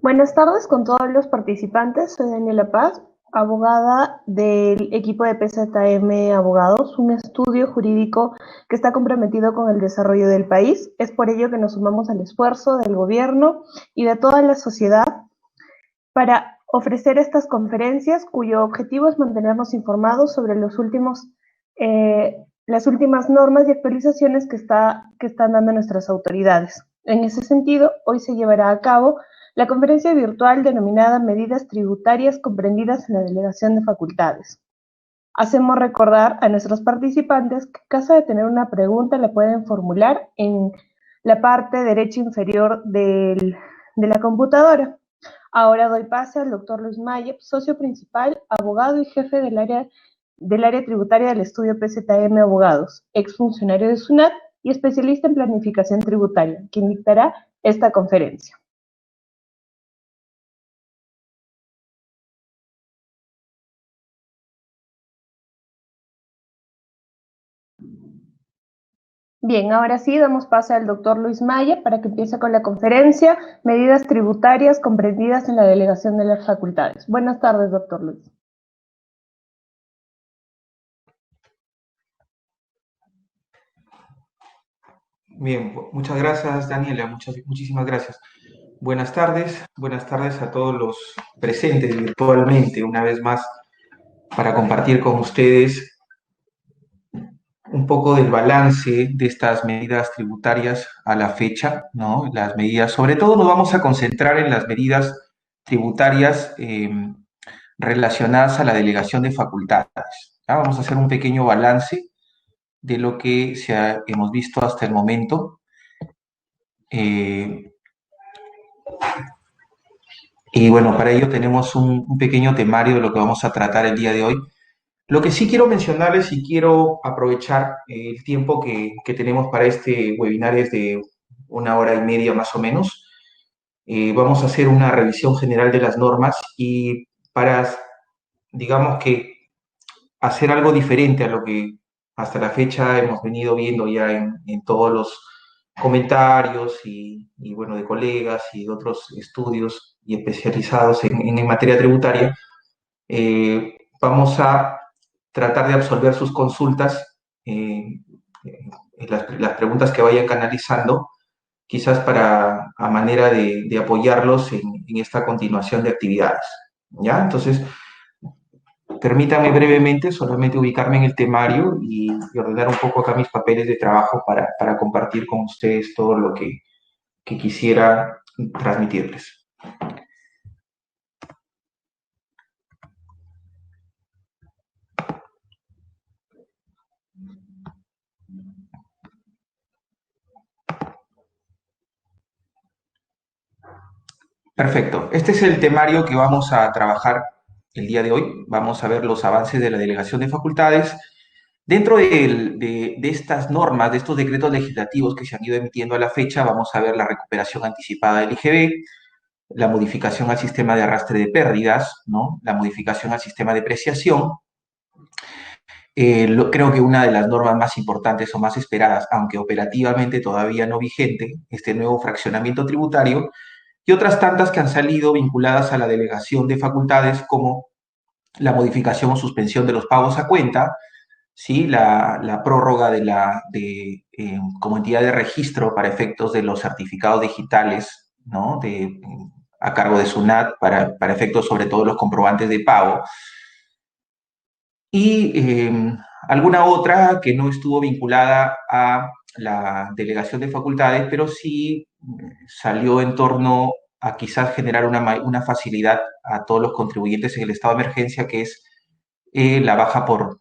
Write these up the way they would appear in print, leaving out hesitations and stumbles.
Buenas tardes con todos los participantes. Soy Daniela Paz, abogada del equipo de PZM Abogados, un estudio jurídico que está comprometido con el desarrollo del país. Es por ello que nos sumamos al esfuerzo del gobierno y de toda la sociedad para ofrecer estas conferencias cuyo objetivo es mantenernos informados sobre las últimas normas y actualizaciones que están dando nuestras autoridades. En ese sentido, hoy se llevará a cabo la conferencia virtual denominada Medidas Tributarias Comprendidas en la Delegación de Facultades. Hacemos recordar a nuestros participantes que en caso de tener una pregunta la pueden formular en la parte derecha inferior de la computadora. Ahora doy pase al doctor Luis Mayep, socio principal, abogado y jefe del área tributaria del estudio PZM Abogados, exfuncionario de SUNAT y especialista en planificación tributaria, quien dictará esta conferencia. Bien, ahora sí damos paso al doctor Luis Maya para que empiece con la conferencia Medidas Tributarias Comprendidas en la Delegación de las Facultades. Buenas tardes, doctor Luis. Bien, muchas gracias, Daniela, muchísimas gracias. Buenas tardes a todos los presentes virtualmente, una vez más, para compartir con ustedes un poco del balance de estas medidas tributarias a la fecha, ¿no? Las medidas, sobre todo nos vamos a concentrar en las medidas tributarias relacionadas a la delegación de facultades. ¿Ya? Vamos a hacer un pequeño balance de lo que hemos visto hasta el momento. Y bueno, para ello tenemos un pequeño temario de lo que vamos a tratar el día de hoy. Lo que sí quiero mencionarles y quiero aprovechar el tiempo que tenemos para este webinar es de 1 hora y media más o menos. Vamos a hacer una revisión general de las normas y para, digamos que, hacer algo diferente a lo que hasta la fecha hemos venido viendo ya en todos los comentarios y bueno, de colegas y de otros estudios y especializados en materia tributaria, vamos a tratar de absolver sus consultas, las preguntas que vayan canalizando, quizás a manera de apoyarlos en esta continuación de actividades. ¿Ya? Entonces, permítanme brevemente solamente ubicarme en el temario y ordenar un poco acá mis papeles de trabajo para compartir con ustedes todo lo que quisiera transmitirles. Perfecto. Este es el temario que vamos a trabajar el día de hoy. Vamos a ver los avances de la delegación de facultades. Dentro de estas normas, de estos decretos legislativos que se han ido emitiendo a la fecha, vamos a ver la recuperación anticipada del IGB, la modificación al sistema de arrastre de pérdidas, ¿no? La modificación al sistema de depreciación. Creo que una de las normas más importantes o más esperadas, aunque operativamente todavía no vigente, este nuevo fraccionamiento tributario, y otras tantas que han salido vinculadas a la delegación de facultades, como la modificación o suspensión de los pagos a cuenta, ¿sí? La prórroga como entidad de registro para efectos de los certificados digitales, ¿no? A cargo de SUNAT para efectos sobre todo los comprobantes de pago, y alguna otra que no estuvo vinculada a la delegación de facultades, pero sí salió en torno a quizás generar una facilidad a todos los contribuyentes en el estado de emergencia, que es la baja por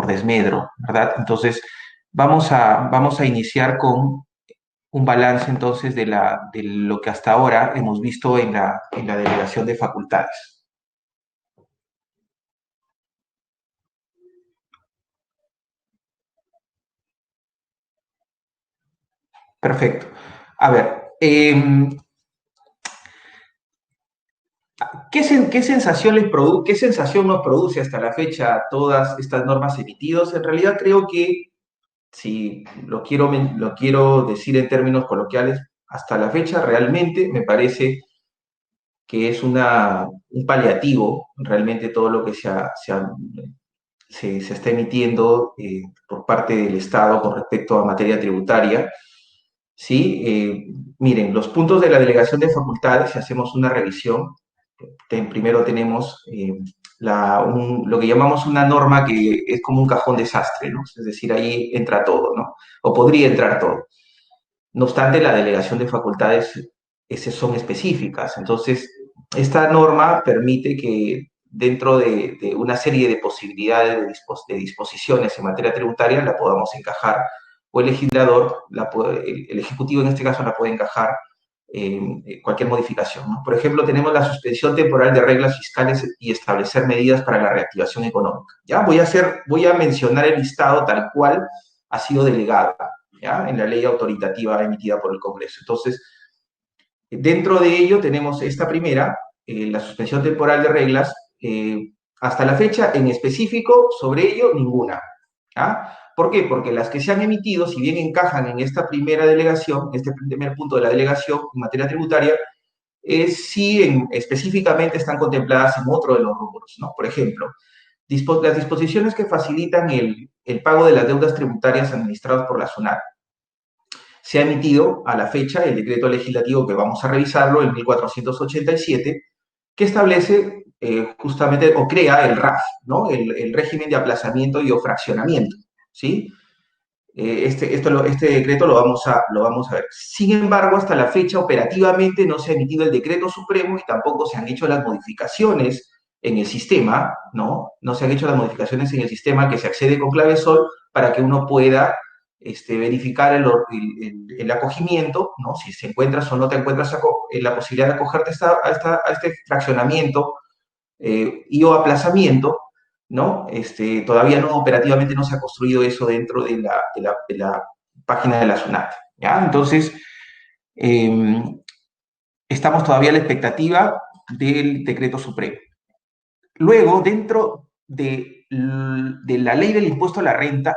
desmedro, ¿verdad? Entonces, vamos a iniciar con un balance entonces de lo que hasta ahora hemos visto en la delegación de facultades. Perfecto. A ver, ¿qué sensación qué sensación nos produce hasta la fecha todas estas normas emitidas? En realidad creo que, si lo quiero decir en términos coloquiales, hasta la fecha realmente me parece que es un paliativo, realmente todo lo que se está emitiendo por parte del Estado con respecto a materia tributaria. ¿Sí? Miren, los puntos de la delegación de facultades, si hacemos una revisión, primero tenemos lo que llamamos una norma que es como un cajón desastre, ¿no? Es decir, ahí entra todo, ¿no? O podría entrar todo. No obstante, la delegación de facultades esas son específicas. Entonces, esta norma permite que dentro de una serie de posibilidades de disposiciones en materia tributaria la podamos encajar, o el legislador, el Ejecutivo en este caso la puede encajar cualquier modificación, ¿no? Por ejemplo, tenemos la suspensión temporal de reglas fiscales y establecer medidas para la reactivación económica. ¿Ya? Voy a mencionar el listado tal cual ha sido delegada, ¿ya? En la ley autoritativa emitida por el Congreso. Entonces, dentro de ello tenemos esta primera, la suspensión temporal de reglas. Hasta la fecha, en específico, sobre ello, ninguna. ¿Ya? ¿Por qué? Porque las que se han emitido, si bien encajan en esta primera delegación, este primer punto de la delegación en materia tributaria, sí específicamente están contempladas en otro de los rubros, ¿no? Por ejemplo, las disposiciones que facilitan el pago de las deudas tributarias administradas por la SUNAT. Se ha emitido a la fecha el decreto legislativo que vamos a revisarlo, el 1487, que establece justamente o crea el RAF, ¿no? El régimen de aplazamiento y o fraccionamiento, ¿sí? Este decreto lo vamos a ver. Sin embargo, hasta la fecha operativamente no se ha emitido el decreto supremo y tampoco se han hecho las modificaciones en el sistema, ¿no? No se han hecho las modificaciones en el sistema que se accede con clave SOL para que uno pueda verificar el acogimiento, ¿no? Si se encuentras o no te encuentras en la posibilidad de acogerte a este fraccionamiento y o aplazamiento, ¿no? Todavía no, operativamente no se ha construido eso dentro de la página de la SUNAT, ¿ya? Entonces, estamos todavía a la expectativa del decreto supremo. Luego, dentro de la ley del impuesto a la renta,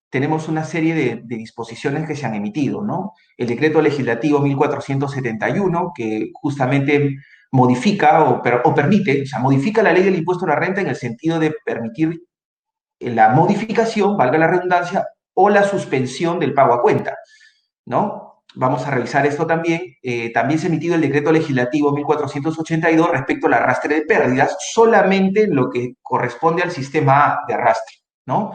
tenemos una serie de disposiciones que se han emitido, ¿no? El decreto legislativo 1471, que justamente modifica o permite, o sea, modifica la ley del impuesto a la renta en el sentido de permitir la modificación, valga la redundancia, o la suspensión del pago a cuenta, ¿no? Vamos a revisar esto también. También se ha emitido el decreto legislativo 1482 respecto al arrastre de pérdidas, solamente en lo que corresponde al sistema de arrastre, ¿no?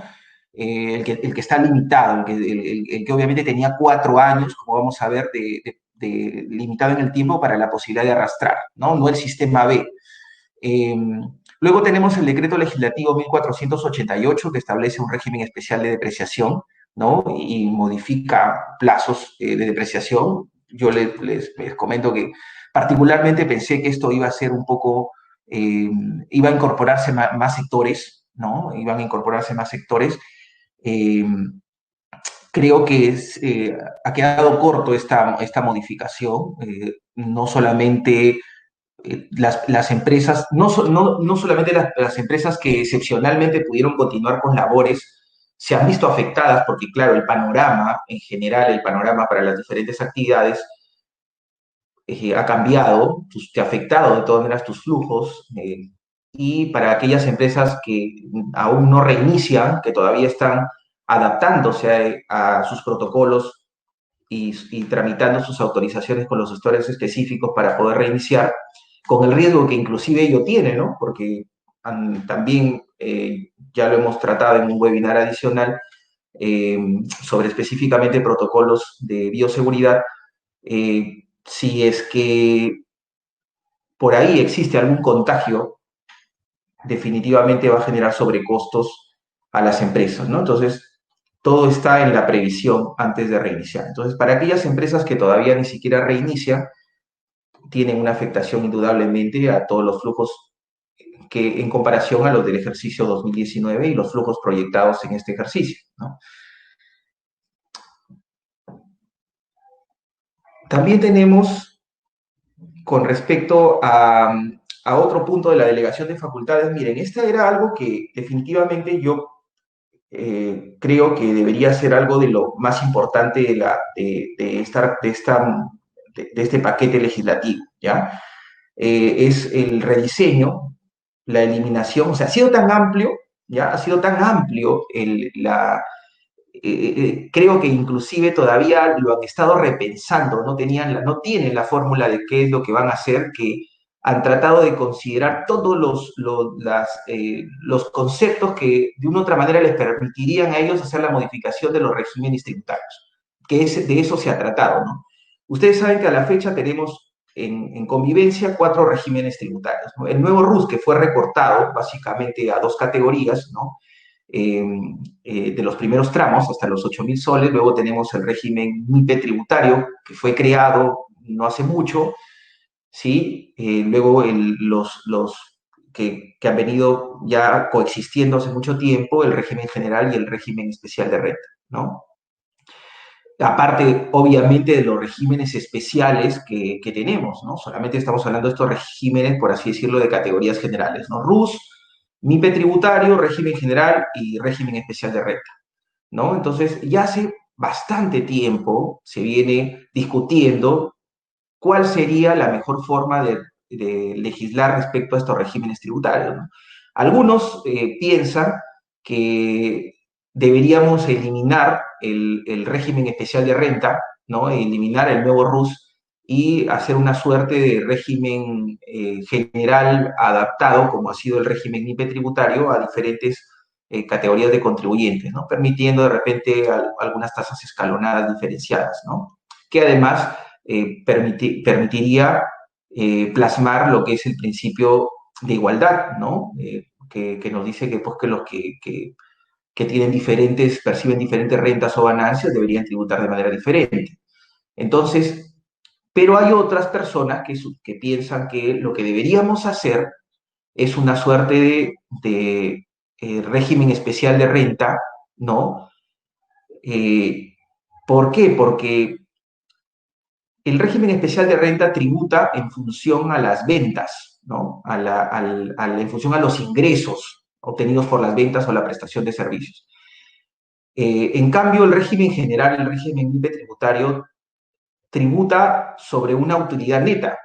El que está limitado, el que obviamente tenía 4 años, como vamos a ver, limitado en el tiempo para la posibilidad de arrastrar, ¿no? No el sistema B. Luego tenemos el decreto legislativo 1488 que establece un régimen especial de depreciación, ¿no? Y modifica plazos de depreciación. Yo les comento que particularmente pensé que esto iba a ser un poco, iba a incorporarse más sectores, ¿no? Iban a incorporarse más sectores. Creo que ha quedado corto esta modificación. No solamente las empresas, no solamente las empresas que excepcionalmente pudieron continuar con labores se han visto afectadas porque, claro, el panorama en general, el panorama para las diferentes actividades ha cambiado, te ha afectado de todas maneras tus flujos, y para aquellas empresas que aún no reinician, que todavía están adaptándose a sus protocolos y tramitando sus autorizaciones con los gestores específicos para poder reiniciar, con el riesgo que inclusive ello tiene, ¿no? Porque también ya lo hemos tratado en un webinar adicional sobre específicamente protocolos de bioseguridad. Si es que por ahí existe algún contagio, definitivamente va a generar sobrecostos a las empresas, ¿no? Entonces, todo está en la previsión antes de reiniciar. Entonces, para aquellas empresas que todavía ni siquiera reinician, tienen una afectación indudablemente a todos los flujos que en comparación a los del ejercicio 2019 y los flujos proyectados en este ejercicio, ¿no? También tenemos, con respecto a otro punto de la delegación de facultades, miren, este era algo que definitivamente yo creo que debería ser algo de lo más importante de este paquete legislativo, ¿ya? es el rediseño, la eliminación, o sea, ha sido tan amplio, ya ha sido tan amplio creo que inclusive todavía lo han estado repensando, no tienen la fórmula de qué es lo que van a hacer, que han tratado de considerar todos los conceptos que de una u otra manera les permitirían a ellos hacer la modificación de los regímenes tributarios, de eso se ha tratado, ¿no? Ustedes saben que a la fecha tenemos en convivencia 4 regímenes tributarios, ¿no? El nuevo RUS, que fue recortado básicamente a 2 categorías, ¿no? eh, de los primeros tramos hasta los 8.000 soles. Luego tenemos el régimen MIPE tributario, que fue creado no hace mucho, ¿sí? Luego los que han venido ya coexistiendo hace mucho tiempo, el régimen general y el régimen especial de renta, ¿no? Aparte, obviamente, de los regímenes especiales que tenemos, ¿no? Solamente estamos hablando de estos regímenes, por así decirlo, de categorías generales, ¿no? RUS, MIPE tributario, régimen general y régimen especial de renta, ¿no? Entonces, ya hace bastante tiempo se viene discutiendo cuál sería la mejor forma de legislar respecto a estos regímenes tributarios, ¿no? Algunos piensan que deberíamos eliminar el régimen especial de renta, ¿no? Eliminar el nuevo RUS y hacer una suerte de régimen general adaptado, como ha sido el régimen NIPE tributario, a diferentes categorías de contribuyentes, ¿no? Permitiendo de repente algunas tasas escalonadas diferenciadas, ¿no? Que además permitiría plasmar lo que es el principio de igualdad, ¿no? Que nos dice que, pues, que los que tienen perciben diferentes rentas o ganancias deberían tributar de manera diferente. Entonces, pero hay otras personas que piensan que lo que deberíamos hacer es una suerte de régimen especial de renta, ¿no? ¿Por qué? Porque el régimen especial de renta tributa en función a las ventas, ¿no? En función a los ingresos obtenidos por las ventas o la prestación de servicios. En cambio, el régimen general, el régimen MIPE tributario, tributa sobre una utilidad neta,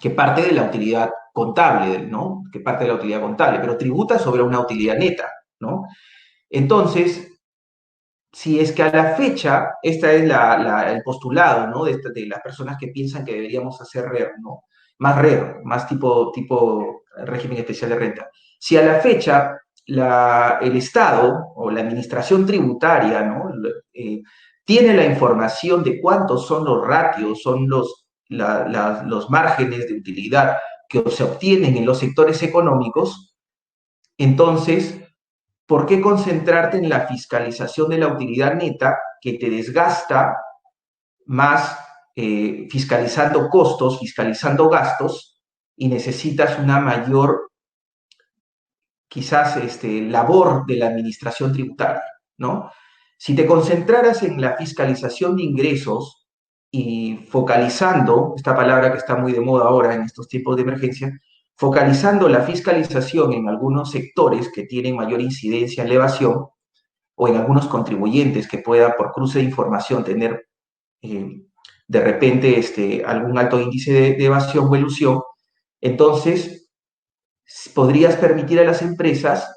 que parte de la utilidad contable, ¿no? Que parte de la utilidad contable, pero tributa sobre una utilidad neta, ¿no? Entonces, si es que a la fecha, este es el postulado, ¿no? De las personas que piensan que deberíamos hacer RER, ¿no? Más RER, más tipo régimen especial de renta. Si a la fecha el Estado o la administración tributaria, ¿no? Tiene la información de cuántos son los ratios, son los márgenes de utilidad que se obtienen en los sectores económicos, entonces, ¿por qué concentrarte en la fiscalización de la utilidad neta que te desgasta más fiscalizando costos, fiscalizando gastos, y necesitas una mayor, quizás, labor de la administración tributaria, ¿no? Si te concentraras en la fiscalización de ingresos y focalizando, esta palabra que está muy de moda ahora en estos tiempos de emergencia, focalizando la fiscalización en algunos sectores que tienen mayor incidencia en la evasión, o en algunos contribuyentes que puedan, por cruce de información, tener de repente algún alto índice de evasión o elusión, entonces podrías permitir a las empresas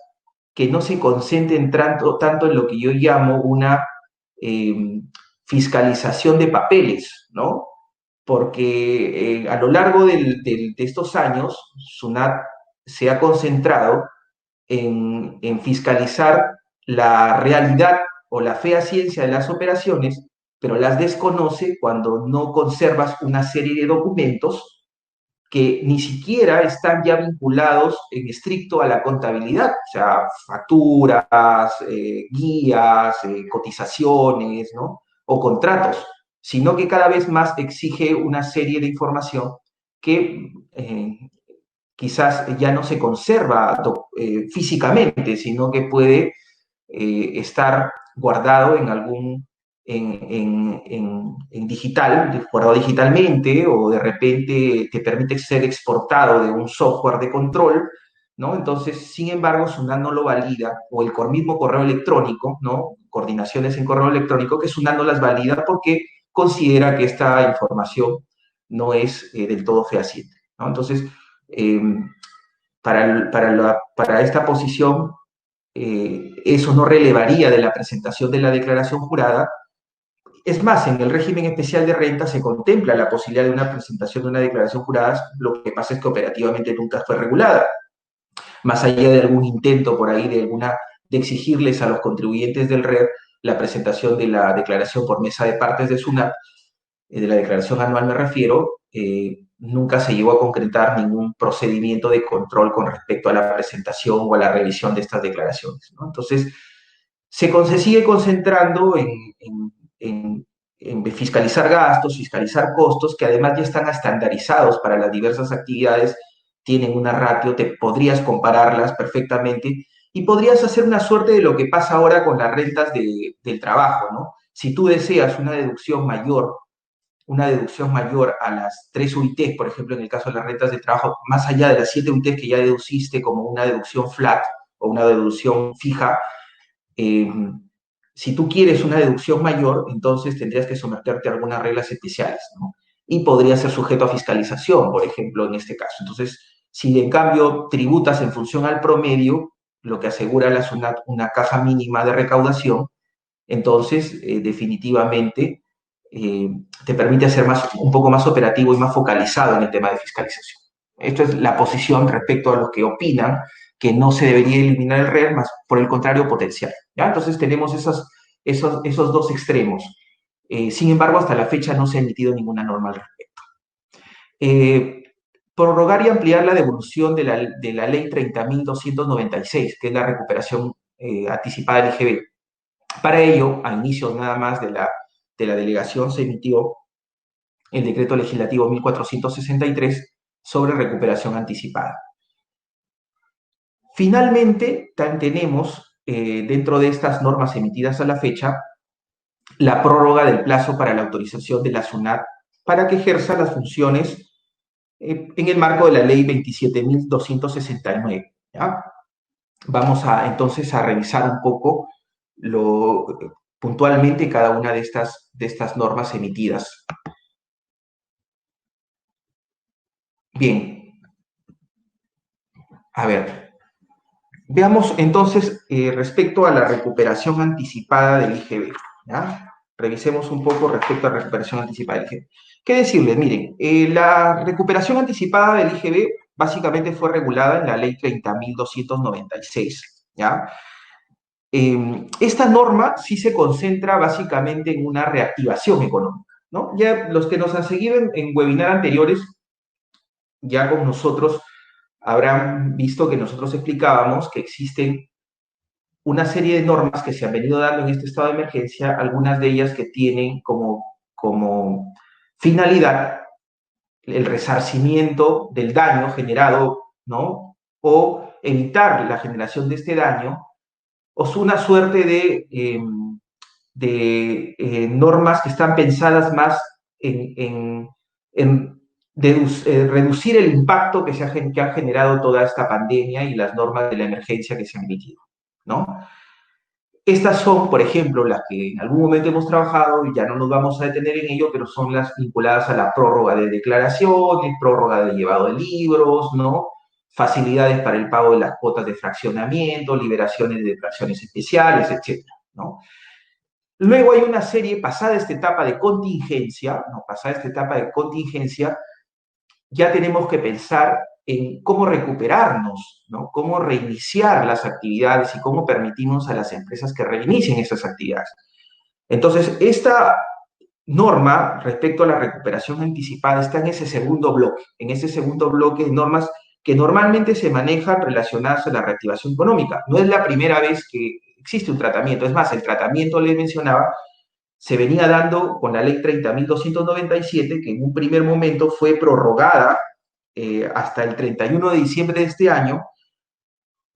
que no se concentren tanto en lo que yo llamo una fiscalización de papeles, ¿no? Porque a lo largo de estos años, SUNAT se ha concentrado en fiscalizar la realidad o la fea ciencia de las operaciones, pero las desconoce cuando no conservas una serie de documentos que ni siquiera están ya vinculados en estricto a la contabilidad, o sea, facturas, guías, cotizaciones, ¿no? O contratos, sino que cada vez más exige una serie de información que quizás ya no se conserva físicamente, sino que puede estar guardado en algún, en digital, guardado digitalmente, o de repente te permite ser exportado de un software de control, ¿no? Entonces, sin embargo, SUNAT no lo valida, o el mismo correo electrónico, ¿no? Coordinaciones en correo electrónico, que SUNAT no las valida porque considera que esta información no es del todo fehaciente. ¿no? Entonces, eh, para esta posición, eso no relevaría de la presentación de la declaración jurada. Es más, en el régimen especial de renta se contempla la posibilidad de una presentación de una declaración jurada, lo que pasa es que operativamente nunca fue regulada. Más allá de algún intento por ahí de exigirles a los contribuyentes del RER la presentación de la declaración por mesa de partes de SUNAT, de la declaración anual me refiero, nunca se llegó a concretar ningún procedimiento de control con respecto a la presentación o a la revisión de estas declaraciones, ¿no? Entonces, se sigue concentrando en fiscalizar gastos, fiscalizar costos, que además ya están estandarizados para las diversas actividades, tienen una ratio, te podrías compararlas perfectamente y podrías hacer una suerte de lo que pasa ahora con las rentas del trabajo, ¿no? Si tú deseas una deducción mayor a las 3 UITs, por ejemplo, en el caso de las rentas de trabajo, más allá de las 7 UITs que ya deduciste como una deducción flat o una deducción fija, eh, si tú quieres una deducción mayor, entonces tendrías que someterte a algunas reglas especiales, ¿no? Y podría ser sujeto a fiscalización, por ejemplo, en este caso. Entonces, si en cambio tributas en función al promedio, lo que asegura es una caja mínima de recaudación, entonces definitivamente te permite ser un poco más operativo y más focalizado en el tema de fiscalización. Esto es la posición respecto a los que opinan que no se debería eliminar el RER, más por el contrario potenciar. ¿Ya? Entonces tenemos esos dos extremos. Sin embargo, hasta la fecha no se ha emitido ninguna norma al respecto. Prorrogar y ampliar la devolución de la ley 30.296, que es la recuperación anticipada del IGB. Para ello, a inicios nada más de la delegación, se emitió el decreto legislativo 1463 sobre recuperación anticipada. Finalmente, tenemos dentro de estas normas emitidas a la fecha la prórroga del plazo para la autorización de la SUNAT para que ejerza las funciones en el marco de la ley 27.269. ¿Ya? Vamos entonces a revisar un poco puntualmente cada una de estas normas emitidas. Bien, a ver, veamos entonces respecto a la recuperación anticipada del IGB. ¿Ya? Revisemos un poco respecto a la recuperación anticipada del IGB. ¿Qué decirles? Miren, la recuperación anticipada del IGB básicamente fue regulada en la ley 30.296. ¿Ya? Esta norma sí se concentra básicamente en una reactivación económica, ¿no? Ya los que nos han seguido en webinar anteriores, ya con nosotros habrán visto que nosotros explicábamos que existen una serie de normas que se han venido dando en este estado de emergencia, algunas de ellas que tienen como finalidad el resarcimiento del daño generado, ¿no? O evitar la generación de este daño, o una suerte de normas que están pensadas más en reducir el impacto que ha generado toda esta pandemia y las normas de la emergencia que se han emitido, ¿no? Estas son, por ejemplo, las que en algún momento hemos trabajado y ya no nos vamos a detener en ello, pero son las vinculadas a la prórroga de declaraciones, prórroga de llevado de libros, ¿no? Facilidades para el pago de las cuotas de fraccionamiento, liberaciones de fracciones especiales, etcétera, ¿no? Luego hay una serie, pasada esta etapa de contingencia, ¿no? Pasada esta etapa de contingencia, ya tenemos que pensar en cómo recuperarnos, ¿no? Cómo reiniciar las actividades y cómo permitimos a las empresas que reinicien esas actividades. Entonces, esta norma respecto a la recuperación anticipada está en ese segundo bloque de normas que normalmente se manejan relacionadas a la reactivación económica. No es la primera vez que existe un tratamiento, es más, el tratamiento, les mencionaba, se venía dando con la ley 30.297, que en un primer momento fue prorrogada hasta el 31 de diciembre de este año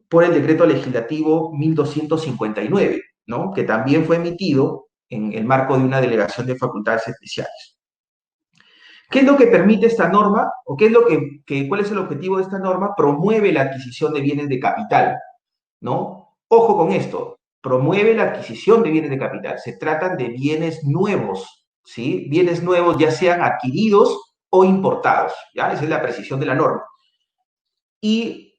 por el decreto legislativo 1259, ¿no? Que también fue emitido en el marco de una delegación de facultades especiales. ¿Qué es lo que permite esta norma? ¿O cuál es el objetivo de esta norma? Promueve la adquisición de bienes de capital, ¿no? Ojo con esto, promueve la adquisición de bienes de capital. Se tratan de bienes nuevos, ¿sí? Bienes nuevos ya sean adquiridos o importados, ¿ya? Esa es la precisión de la norma. Y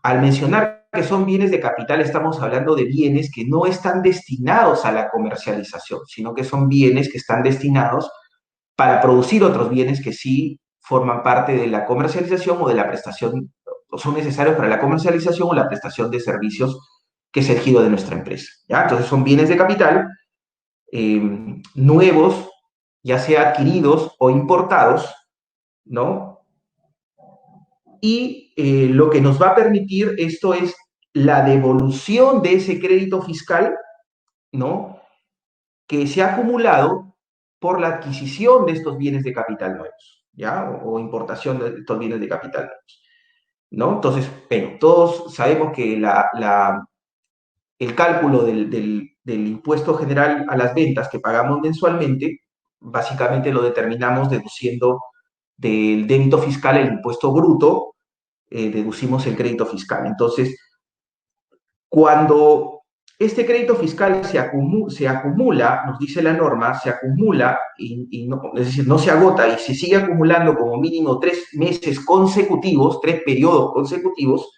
al mencionar que son bienes de capital, estamos hablando de bienes que no están destinados a la comercialización, sino que son bienes que están destinados para producir otros bienes que sí forman parte de la comercialización o de la prestación, o son necesarios para la comercialización o la prestación de servicios que es el giro de nuestra empresa, ¿ya? Entonces son bienes de capital eh, nuevos, ya sea adquiridos o importados, ¿no? Y lo que nos va a permitir esto es la devolución de ese crédito fiscal, ¿no? Que se ha acumulado por la adquisición de estos bienes de capital nuevos, ¿ya? O importación de estos bienes de capital nuevos, ¿no? Entonces, bueno, todos sabemos que el cálculo del impuesto general a las ventas que pagamos mensualmente, básicamente lo determinamos deduciendo del débito fiscal el impuesto bruto, deducimos el crédito fiscal. Entonces, cuando este crédito fiscal se acumula, nos dice la norma, se acumula y no, es decir, no se agota y se sigue acumulando como mínimo 3 meses consecutivos, 3 periodos consecutivos.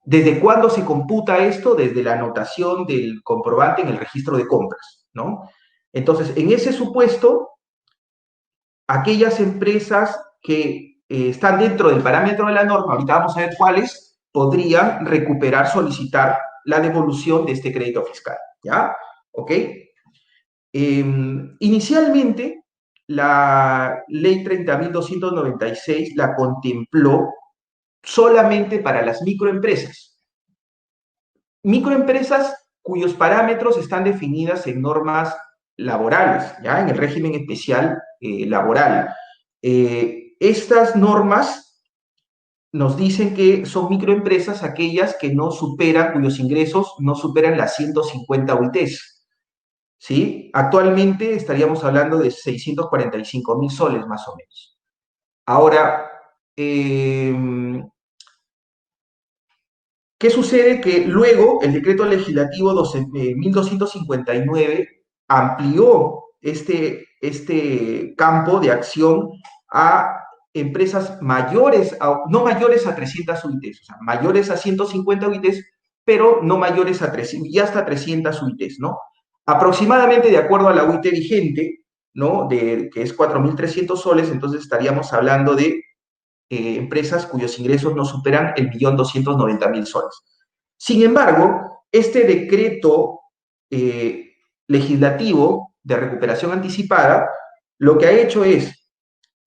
¿Desde cuándo se computa esto? Desde la anotación del comprobante en el registro de compras, ¿no? Entonces, en ese supuesto, aquellas empresas que están dentro del parámetro de la norma, ahorita vamos a ver cuáles, podrían recuperar, solicitar la devolución de este crédito fiscal, ¿ya? ¿Ok? Inicialmente, la ley 30.296 la contempló solamente para las microempresas. Microempresas cuyos parámetros están definidas en normas laborales, ¿ya? En el régimen especial laboral. Estas normas nos dicen que son microempresas aquellas que no superan, cuyos ingresos no superan las 150 UITs, ¿sí? Actualmente estaríamos hablando de 645.000 soles más o menos. Ahora, ¿qué sucede? Que luego el decreto legislativo 12.259 amplió este campo de acción a empresas mayores, no mayores a 300 UITs, o sea, mayores a 150 UITs, pero no mayores a 300, y hasta 300 UITs, ¿no? Aproximadamente de acuerdo a la UIT vigente, ¿no? Que es 4.300 soles, entonces estaríamos hablando de empresas cuyos ingresos no superan el 1.290.000 soles. Sin embargo, este decreto legislativo de recuperación anticipada lo que ha hecho es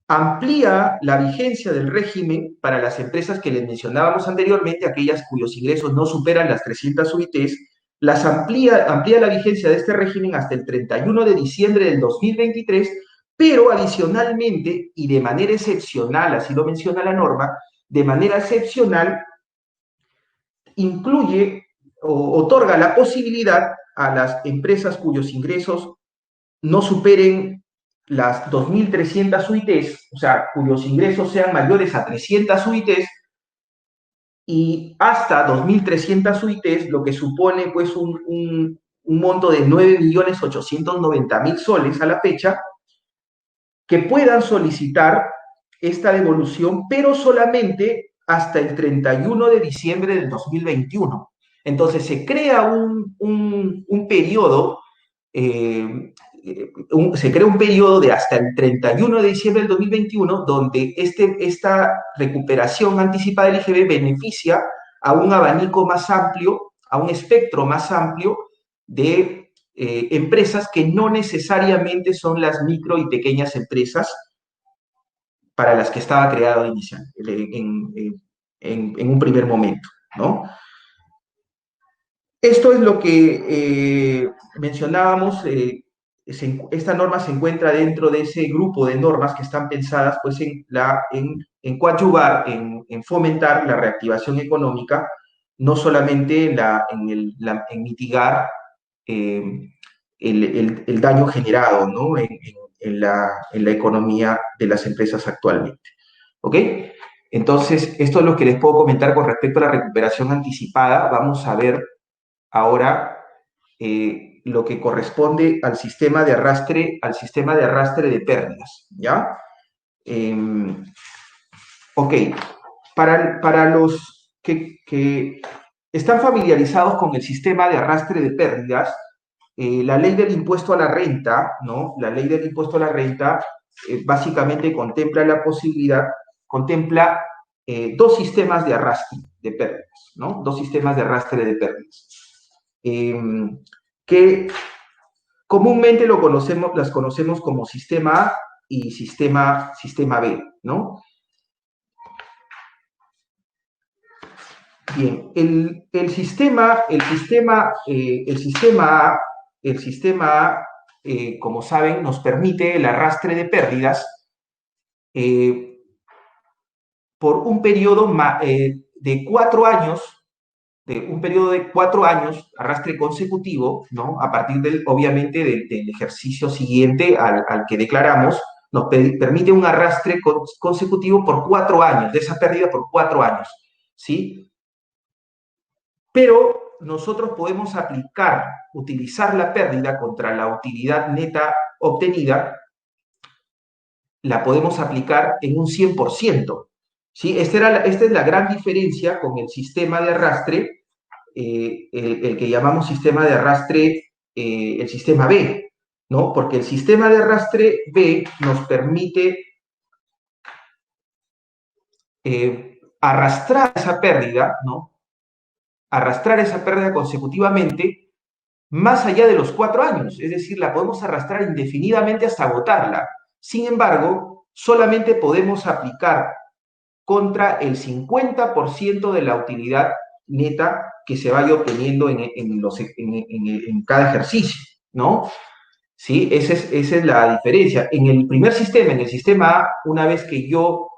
amplía la vigencia del régimen para las empresas que les mencionábamos anteriormente, aquellas cuyos ingresos no superan las 300 UITs, las amplía la vigencia de este régimen hasta el 31 de diciembre del 2023, pero adicionalmente y de manera excepcional, así lo menciona la norma, de manera excepcional incluye o otorga la posibilidad a las empresas cuyos ingresos no superen las 2.300 UITs, o sea, cuyos ingresos sean mayores a 300 UITs y hasta 2.300 UITs, lo que supone pues un monto de 9.890.000 soles a la fecha, que puedan solicitar esta devolución, pero solamente hasta el 31 de diciembre del 2021. Entonces se crea un periodo, se crea un periodo de hasta el 31 de diciembre del 2021 donde esta recuperación anticipada del IGB beneficia a un abanico más amplio, a un espectro más amplio de empresas que no necesariamente son las micro y pequeñas empresas para las que estaba creado inicialmente, en un primer momento, ¿no? Esto es lo que mencionábamos, esta norma se encuentra dentro de ese grupo de normas que están pensadas pues, en coadyuvar, en fomentar la reactivación económica, no solamente en mitigar el daño generado, ¿no? en la economía de las empresas actualmente. ¿Ok? Entonces, esto es lo que les puedo comentar con respecto a la recuperación anticipada. Vamos a ver ahora lo que corresponde al sistema de arrastre de pérdidas, ¿ya? Ok, para los que están familiarizados con el sistema de arrastre de pérdidas, la ley del impuesto a la renta, ¿no? La ley del impuesto a la renta básicamente contempla la posibilidad, contempla dos sistemas de arrastre de pérdidas, ¿no? Dos sistemas de arrastre de pérdidas. Que comúnmente las conocemos como sistema A y sistema B, ¿no? Bien, el sistema A, como saben, nos permite el arrastre de pérdidas por un periodo de 4 años, arrastre consecutivo, ¿no? A partir obviamente, del ejercicio siguiente al que declaramos, nos permite un arrastre consecutivo por 4 años, de esa pérdida por 4 años, ¿sí? Pero nosotros podemos utilizar la pérdida contra la utilidad neta obtenida, la podemos aplicar en un 100%. ¿Sí? Esta es la gran diferencia con el sistema de arrastre, el que llamamos sistema de arrastre, el sistema B, ¿no? Porque el sistema de arrastre B nos permite arrastrar esa pérdida, ¿no? Arrastrar esa pérdida consecutivamente más allá de los 4 años, es decir, la podemos arrastrar indefinidamente hasta agotarla. Sin embargo, solamente podemos aplicar contra el 50% de la utilidad neta que se vaya obteniendo en cada ejercicio, ¿no? ¿Sí? Esa es la diferencia. En el primer sistema, en el sistema A, una vez que yo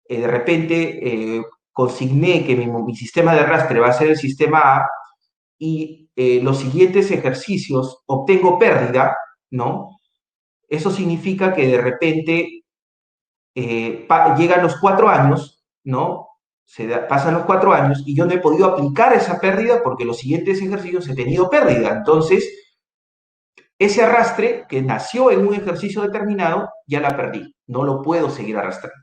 de repente consigné que mi sistema de arrastre va a ser el sistema A y los siguientes ejercicios obtengo pérdida, ¿no? Eso significa que de repente llegan los 4 años, ¿no? Pasan los 4 años y yo no he podido aplicar esa pérdida porque los siguientes ejercicios he tenido pérdida. Entonces, ese arrastre que nació en un ejercicio determinado, ya la perdí. No lo puedo seguir arrastrando.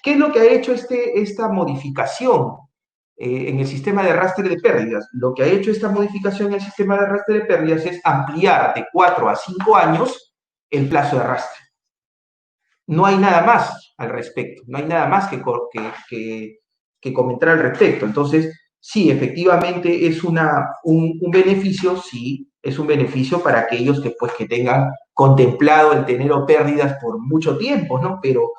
¿Qué es lo que ha hecho esta modificación en el sistema de arrastre de pérdidas? Lo que ha hecho esta modificación en el sistema de arrastre de pérdidas es ampliar de 4 a 5 años el plazo de arrastre. No hay nada más al respecto, no hay nada más que comentar al respecto. Entonces, sí, efectivamente es un beneficio, sí, es un beneficio para aquellos que tengan contemplado el tener pérdidas por mucho tiempo, ¿no? Pero,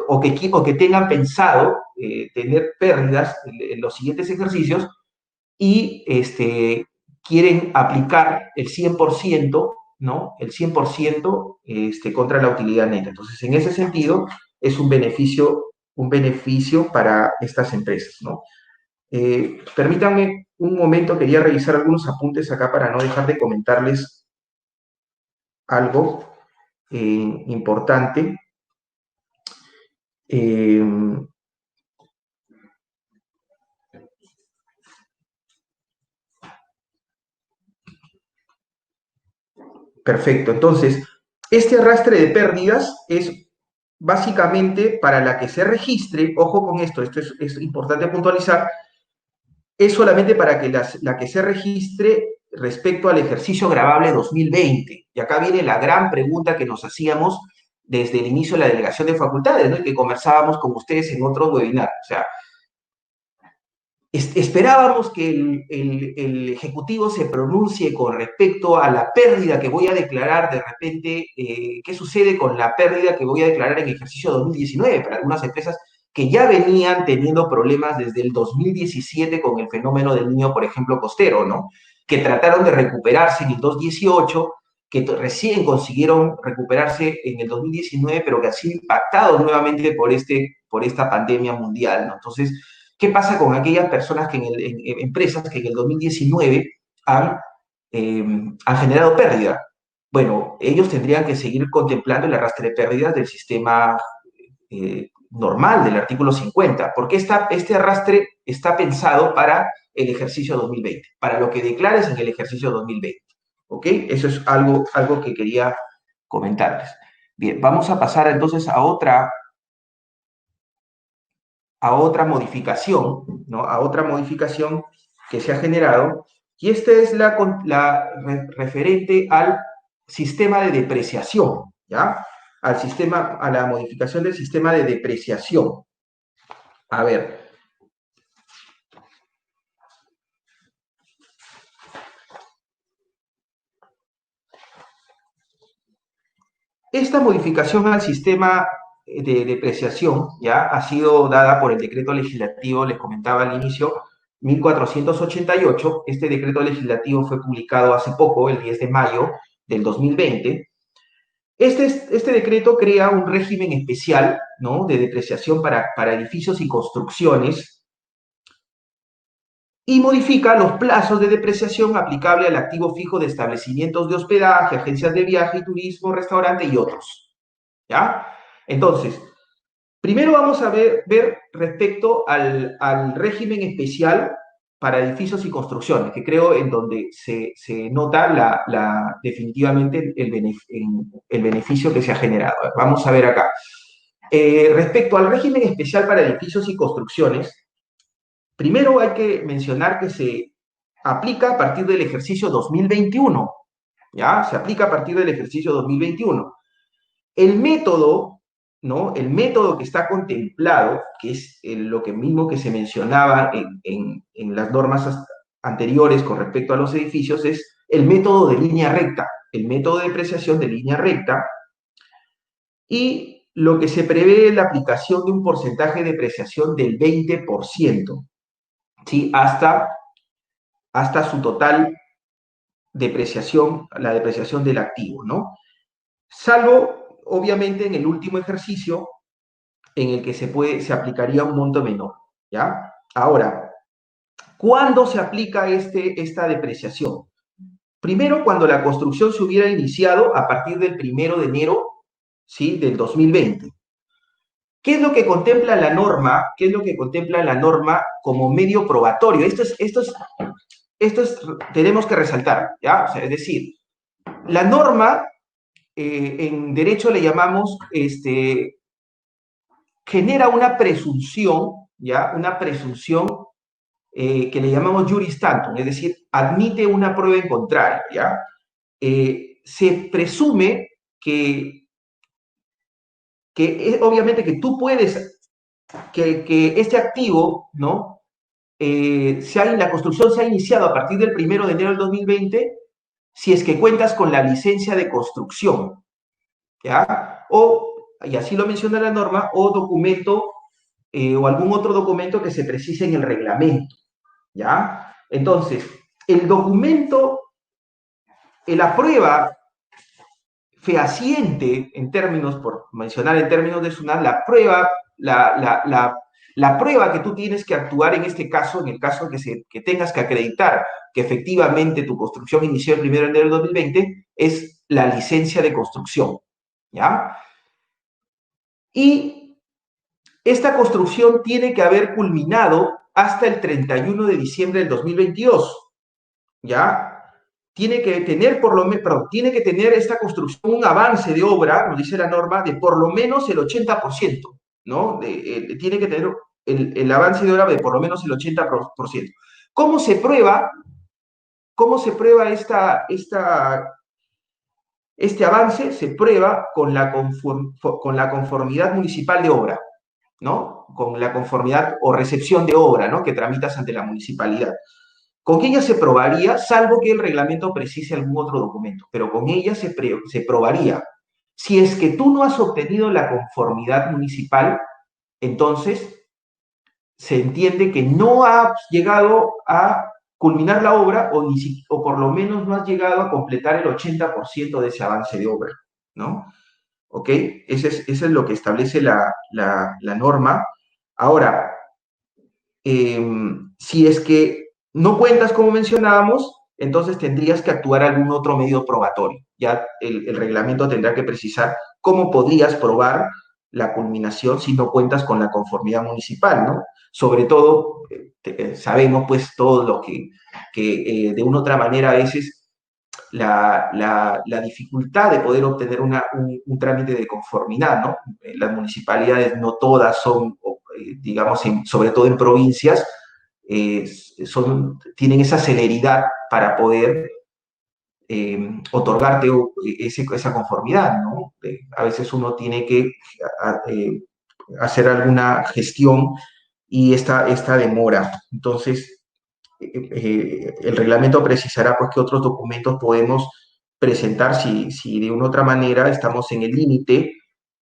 o que tengan pensado tener pérdidas en los siguientes ejercicios y quieren aplicar el 100%, ¿no? El 100% contra la utilidad neta. Entonces, en ese sentido, es un beneficio para estas empresas, ¿no? Permítanme un momento, quería revisar algunos apuntes acá para no dejar de comentarles algo importante. Perfecto, entonces, este arrastre de pérdidas es básicamente para la que se registre, ojo con esto es importante puntualizar, es solamente para que la que se registre respecto al ejercicio gravable 2020. Y acá viene la gran pregunta que nos hacíamos desde el inicio de la delegación de facultades, ¿no? Y que conversábamos con ustedes en otros webinars. O sea, esperábamos que el Ejecutivo se pronuncie con respecto a la pérdida que voy a declarar de repente, qué sucede con la pérdida que voy a declarar en ejercicio 2019 para algunas empresas que ya venían teniendo problemas desde el 2017 con el fenómeno del niño, por ejemplo, costero, ¿no? Que trataron de recuperarse en el 2018, que recién consiguieron recuperarse en el 2019, pero que han sido impactados nuevamente por esta pandemia mundial, ¿no? Entonces, ¿qué pasa con aquellas personas empresas que en el 2019 han generado pérdida? Bueno, ellos tendrían que seguir contemplando el arrastre de pérdidas del sistema normal, del artículo 50, porque este arrastre está pensado para el ejercicio 2020, para lo que declares en el ejercicio 2020. ¿Ok? Eso es algo que quería comentarles. Bien, vamos a pasar entonces a otra modificación, ¿no? A otra modificación que se ha generado, y esta es referente al sistema de depreciación, ¿ya? A la modificación del sistema de depreciación. A ver. Esta modificación al sistema de depreciación ya ha sido dada por el decreto legislativo, les comentaba al inicio, 1488. Este decreto legislativo fue publicado hace poco, el 10 de mayo del 2020. Este decreto crea un régimen especial, ¿no?, de depreciación para edificios y construcciones, y modifica los plazos de depreciación aplicable al activo fijo de establecimientos de hospedaje, agencias de viaje y turismo, restaurante y otros. ¿Ya? Entonces, primero vamos a ver respecto al régimen especial para edificios y construcciones, que creo en donde se nota definitivamente el beneficio que se ha generado. Vamos a ver acá. Respecto al régimen especial para edificios y construcciones, primero hay que mencionar que se aplica a partir del ejercicio 2021, ¿ya? Se aplica a partir del ejercicio 2021. El método, ¿no? El método que está contemplado, que es lo que mismo que se mencionaba en las normas anteriores con respecto a los edificios, es el método de línea recta, el método de depreciación de línea recta, y lo que se prevé es la aplicación de un porcentaje de depreciación del 20%, ¿sí? Hasta su total depreciación, la depreciación del activo, ¿no? Salvo, obviamente, en el último ejercicio en el que se aplicaría un monto menor, ¿ya? Ahora, ¿cuándo se aplica esta depreciación? Primero, cuando la construcción se hubiera iniciado a partir del 1 de enero, ¿sí?, del 2020. ¿Qué es lo que contempla la norma? ¿Qué es lo que contempla la norma como medio probatorio? Tenemos que resaltar, ¿ya? O sea, es decir, la norma, en derecho le llamamos, genera una presunción, ¿ya? Una presunción que le llamamos juris tantum, es decir, admite una prueba en contrario, ¿ya? Se presume que obviamente que tú puedes, que este activo, ¿no? La construcción se ha iniciado a partir del 1 de enero del 2020 si es que cuentas con la licencia de construcción, ¿ya? Y así lo menciona la norma, o documento, o algún otro documento que se precise en el reglamento, ¿ya? Entonces, el documento, la prueba fehaciente, por mencionar en términos de SUNAT, la prueba que tú tienes que actuar en este caso, en el caso que tengas que acreditar que efectivamente tu construcción inició el 1 de enero del 2020, es la licencia de construcción, ¿ya? Y esta construcción tiene que haber culminado hasta el 31 de diciembre del 2022, ¿ya? Tiene que tener esta construcción un avance de obra, nos dice la norma, de por lo menos el 80%, ¿no? Tiene que tener el avance de obra de por lo menos el 80%. ¿Cómo se prueba este avance? Se prueba con la conformidad municipal de obra, ¿no? Con la conformidad o recepción de obra, ¿no?, que tramitas ante la municipalidad. Con ella se probaría, salvo que el reglamento precise algún otro documento, pero con ella se probaría. Si es que tú no has obtenido la conformidad municipal, entonces se entiende que no has llegado a culminar la obra, o por lo menos no has llegado a completar el 80% de ese avance de obra, ¿no? ¿Ok? Eso es lo que establece la norma. Ahora, si es que no cuentas, como mencionábamos, entonces tendrías que actuar algún otro medio probatorio. Ya el reglamento tendrá que precisar cómo podrías probar la culminación si no cuentas con la conformidad municipal, ¿no? Sobre todo, sabemos pues todos los que de una u otra manera a veces la dificultad de poder obtener un trámite de conformidad, ¿no? Las municipalidades no todas son, digamos, sobre todo en provincias, tienen esa celeridad para poder otorgarte esa conformidad, ¿no? A veces uno tiene que hacer alguna gestión y esta demora. Entonces, el reglamento precisará pues qué otros documentos podemos presentar si de una u otra manera estamos en el límite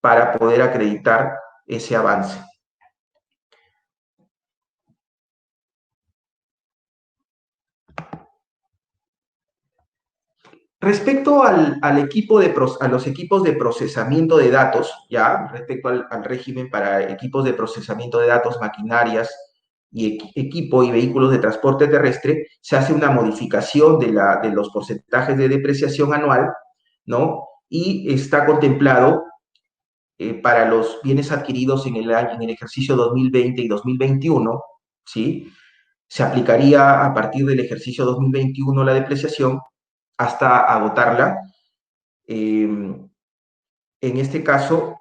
para poder acreditar ese avance. Respecto a los equipos de procesamiento de datos, ya, respecto al régimen para equipos de procesamiento de datos, maquinarias y equipo y vehículos de transporte terrestre, se hace una modificación de los porcentajes de depreciación anual, ¿no? Y está contemplado para los bienes adquiridos en el ejercicio 2020 y 2021, ¿sí? Se aplicaría a partir del ejercicio 2021 la depreciación hasta agotarla. En este caso,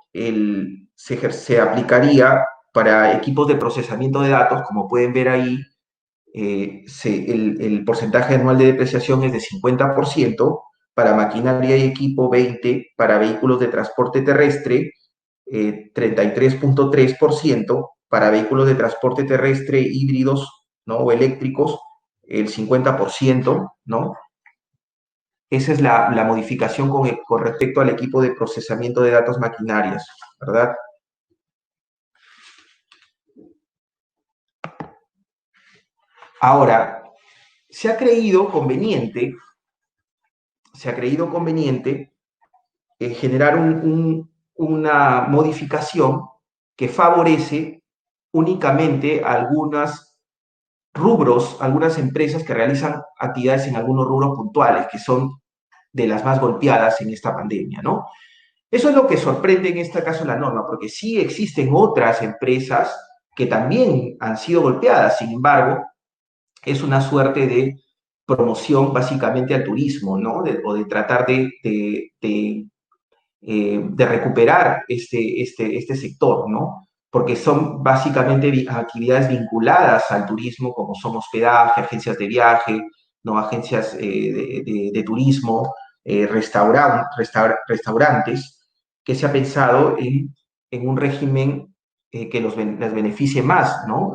se aplicaría para equipos de procesamiento de datos, como pueden ver ahí, el porcentaje anual de depreciación es de 50%, para maquinaria y equipo 20%, para vehículos de transporte terrestre 33.3%, para vehículos de transporte terrestre híbridos, ¿no? O eléctricos el 50%, ¿no? Esa es la modificación con respecto al equipo de procesamiento de datos maquinarias, ¿verdad? Ahora, se ha creído conveniente generar una modificación que favorece únicamente a algunos rubros, algunas empresas que realizan actividades en algunos rubros puntuales, que son de las más golpeadas en esta pandemia, ¿no? Eso es lo que sorprende en este caso la norma, porque sí existen otras empresas que también han sido golpeadas, sin embargo, es una suerte de promoción básicamente al turismo, ¿no? O de tratar de recuperar este sector, ¿no? Porque son básicamente actividades vinculadas al turismo, como son hospedaje, agencias de viaje, ¿no? Agencias de turismo, restaurantes, que se ha pensado en un régimen que les beneficie más, ¿no?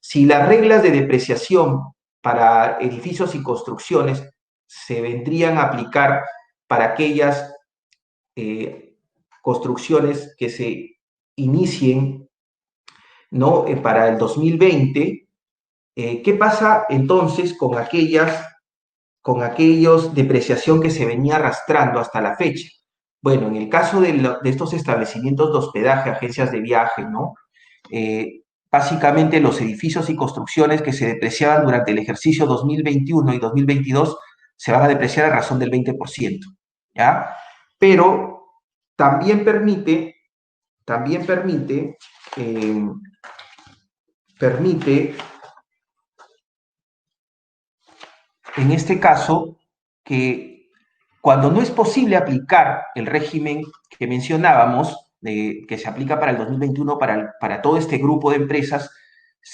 Si las reglas de depreciación para edificios y construcciones se vendrían a aplicar para aquellas construcciones que se inicien, ¿no? Para el 2020, ¿qué pasa entonces con aquellos depreciación que se venía arrastrando hasta la fecha? Bueno, en el caso de estos establecimientos de hospedaje, agencias de viaje, ¿no? Básicamente los edificios y construcciones que se depreciaban durante el ejercicio 2021 y 2022 se van a depreciar a razón del 20%, ¿ya? Pero también permite en este caso que cuando no es posible aplicar el régimen que mencionábamos, que se aplica para el 2021 para todo este grupo de empresas,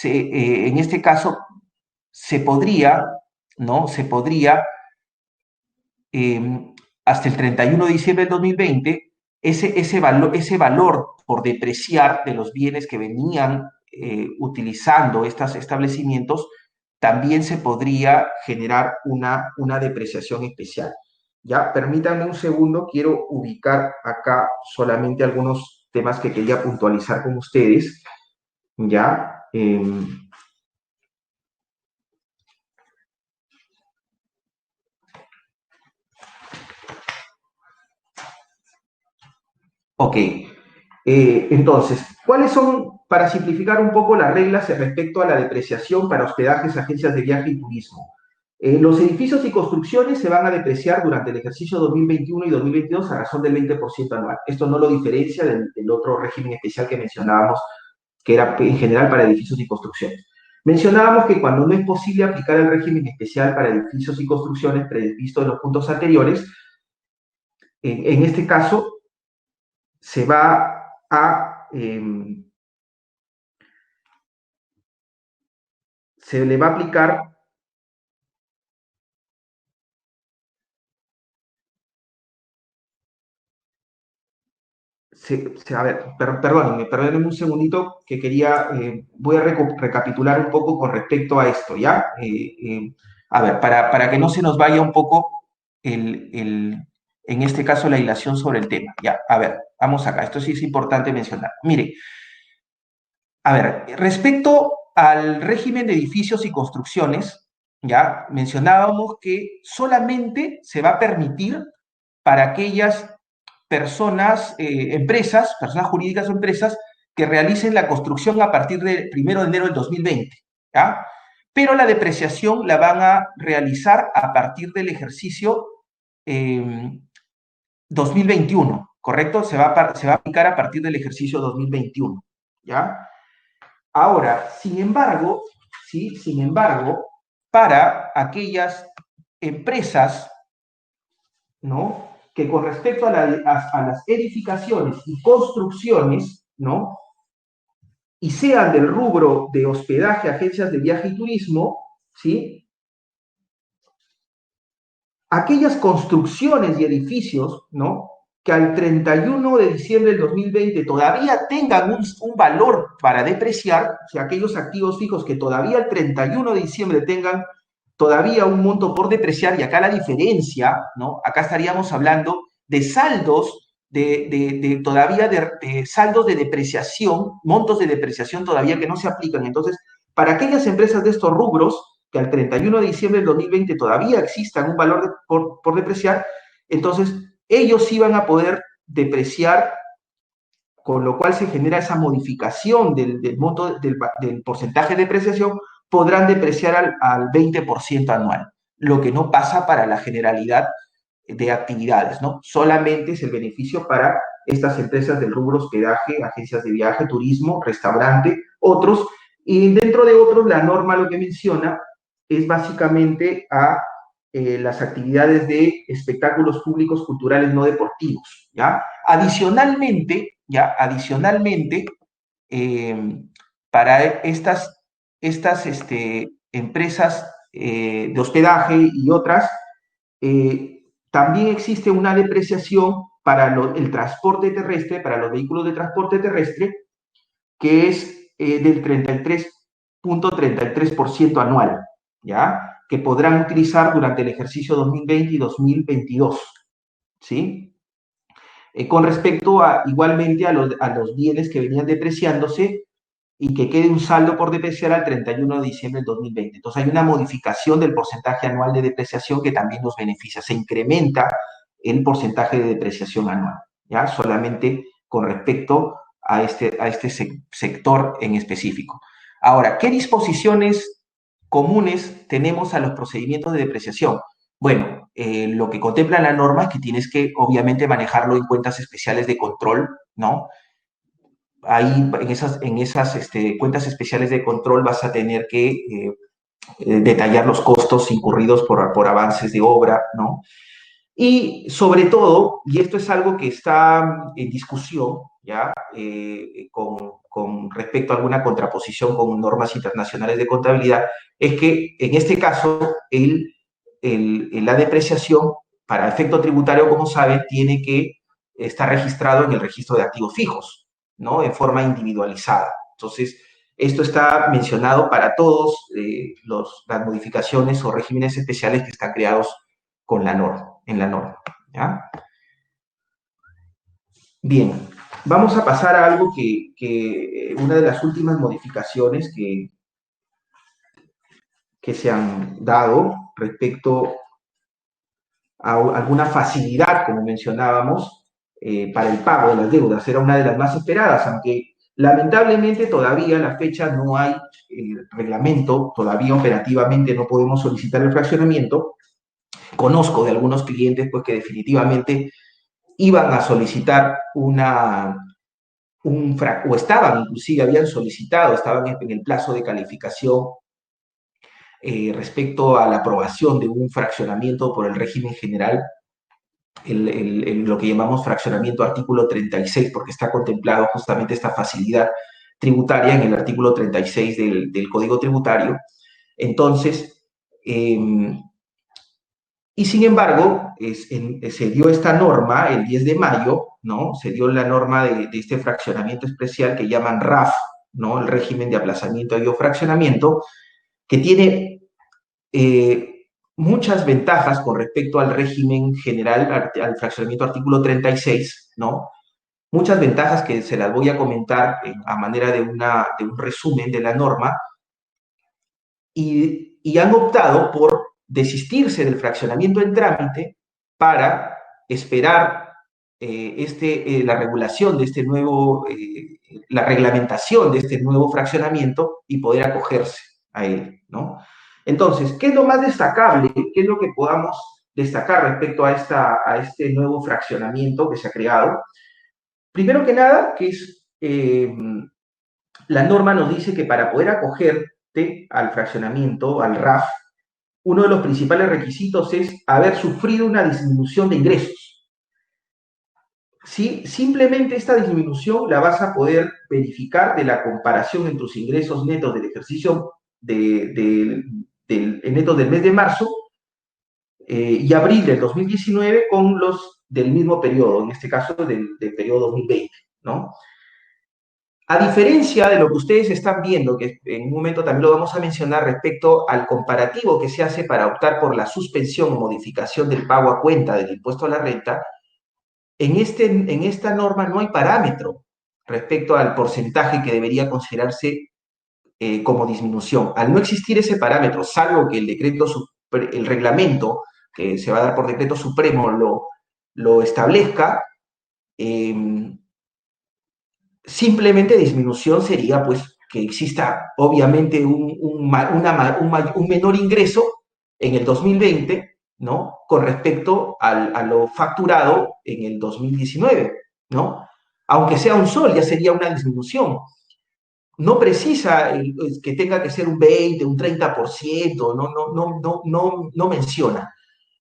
en este caso se podría, ¿no? Hasta el 31 de diciembre del 2020, ese valor por depreciar de los bienes que venían utilizando estos establecimientos, también se podría generar una depreciación especial. Ya, permítanme un segundo, quiero ubicar acá solamente algunos temas que quería puntualizar con ustedes. Ya, ok, entonces, ¿cuáles son, para simplificar un poco las reglas respecto a la depreciación para hospedajes, agencias de viaje y turismo? Los edificios y construcciones se van a depreciar durante el ejercicio 2021 y 2022 a razón del 20% anual. Esto no lo diferencia del otro régimen especial que mencionábamos, que era en general para edificios y construcciones. Mencionábamos que cuando no es posible aplicar el régimen especial para edificios y construcciones previsto en los puntos anteriores, en este caso se va a se le va a aplicar a ver, perdónenme un segundito que quería, voy a recapitular un poco con respecto a esto, ¿ya? A ver, para que no se nos vaya un poco en este caso la hilación sobre el tema, ¿ya? A ver, vamos acá, esto sí es importante mencionar. Mire, a ver, respecto al régimen de edificios y construcciones, ya mencionábamos que solamente se va a permitir para aquellas personas, empresas, personas jurídicas o empresas que realicen la construcción a partir del 1 de enero del 2020, ¿ya? Pero la depreciación la van a realizar a partir del ejercicio 2021, ¿correcto? Se va a aplicar a partir del ejercicio 2021, ¿ya? Ahora, sin embargo, ¿sí? Sin embargo, para aquellas empresas, ¿no? Que con respecto a las edificaciones y construcciones, ¿no? Y sean del rubro de hospedaje, agencias de viaje y turismo, ¿sí? Aquellas construcciones y edificios, ¿no? Que al 31 de diciembre del 2020 todavía tengan un valor para depreciar, o sea, aquellos activos fijos que todavía al 31 de diciembre tengan todavía un monto por depreciar, y acá la diferencia, ¿no? Acá estaríamos hablando de saldos, todavía de saldos de depreciación, montos de depreciación todavía que no se aplican. Entonces, para aquellas empresas de estos rubros, que al 31 de diciembre del 2020 todavía existan un valor por depreciar, entonces ellos sí van a poder depreciar, con lo cual se genera esa modificación del monto del porcentaje de depreciación, podrán depreciar al 20% anual, lo que no pasa para la generalidad de actividades, ¿no? Solamente es el beneficio para estas empresas del rubro hospedaje, agencias de viaje, turismo, restaurante, otros, y dentro de otros la norma lo que menciona es básicamente a las actividades de espectáculos públicos, culturales, no deportivos, ¿ya? Adicionalmente, para estas empresas de hospedaje y otras, también existe una depreciación para el transporte terrestre, para los vehículos de transporte terrestre, que es del 33.33% anual, ¿ya? Que podrán utilizar durante el ejercicio 2020 y 2022, ¿sí? Con respecto igualmente a los bienes que venían depreciándose y que quede un saldo por depreciar al 31 de diciembre del 2020. Entonces hay una modificación del porcentaje anual de depreciación que también nos beneficia. Se incrementa el porcentaje de depreciación anual, ¿ya? Solamente con respecto a este sector en específico. Ahora, ¿qué disposiciones comunes tenemos a los procedimientos de depreciación? Bueno, lo que contempla la norma es que tienes que, obviamente, manejarlo en cuentas especiales de control, ¿no? Ahí en esas cuentas especiales de control vas a tener que detallar los costos incurridos por avances de obra, ¿no? Y sobre todo, y esto es algo que está en discusión, ¿ya? Con respecto a alguna contraposición con normas internacionales de contabilidad, es que en este caso la depreciación para efecto tributario, como saben, tiene que estar registrado en el registro de activos fijos, ¿no? En forma individualizada. Entonces, esto está mencionado para todos las modificaciones o regímenes especiales que están creados con la norma, en la norma, ¿ya? Bien, vamos a pasar a algo que una de las últimas modificaciones que se han dado respecto a alguna facilidad, como mencionábamos, para el pago de las deudas. Era una de las más esperadas, aunque lamentablemente todavía a la fecha no hay reglamento, todavía operativamente no podemos solicitar el fraccionamiento. Conozco de algunos clientes pues, que definitivamente iban a solicitar o estaban inclusive, habían solicitado, estaban en el plazo de calificación respecto a la aprobación de un fraccionamiento por el régimen general, lo que llamamos fraccionamiento artículo 36, porque está contemplado justamente esta facilidad tributaria en el artículo 36 del Código Tributario. Entonces, y sin embargo, se dio esta norma el 10 de mayo, ¿no? Se dio la norma de este fraccionamiento especial que llaman RAF, ¿no? El régimen de aplazamiento y fraccionamiento, que tiene muchas ventajas con respecto al régimen general, al fraccionamiento artículo 36, ¿no? Muchas ventajas que se las voy a comentar a manera de un resumen de la norma, y han optado por desistirse del fraccionamiento en trámite para esperar la regulación de este nuevo, la reglamentación de este nuevo fraccionamiento y poder acogerse a él, ¿no? Entonces, ¿qué es lo más destacable? ¿Qué es lo que podamos destacar respecto a este nuevo fraccionamiento que se ha creado? Primero que nada, que es la norma nos dice que para poder acogerte al fraccionamiento, al RAF, uno de los principales requisitos es haber sufrido una disminución de ingresos. ¿Sí? Simplemente esta disminución la vas a poder verificar de la comparación en tus ingresos netos del ejercicio netos del mes de marzo y abril del 2019 con los del mismo periodo, en este caso del periodo 2020, ¿no? A diferencia de lo que ustedes están viendo, que en un momento también lo vamos a mencionar respecto al comparativo que se hace para optar por la suspensión o modificación del pago a cuenta del impuesto a la renta, en esta norma no hay parámetro respecto al porcentaje que debería considerarse como disminución. Al no existir ese parámetro, salvo que el reglamento que se va a dar por decreto supremo lo establezca, simplemente disminución sería pues que exista obviamente un menor ingreso en el 2020, ¿no? Con respecto a lo facturado en el 2019, ¿no? Aunque sea un sol, ya sería una disminución. No precisa que tenga que ser un 20, un 30%, no menciona.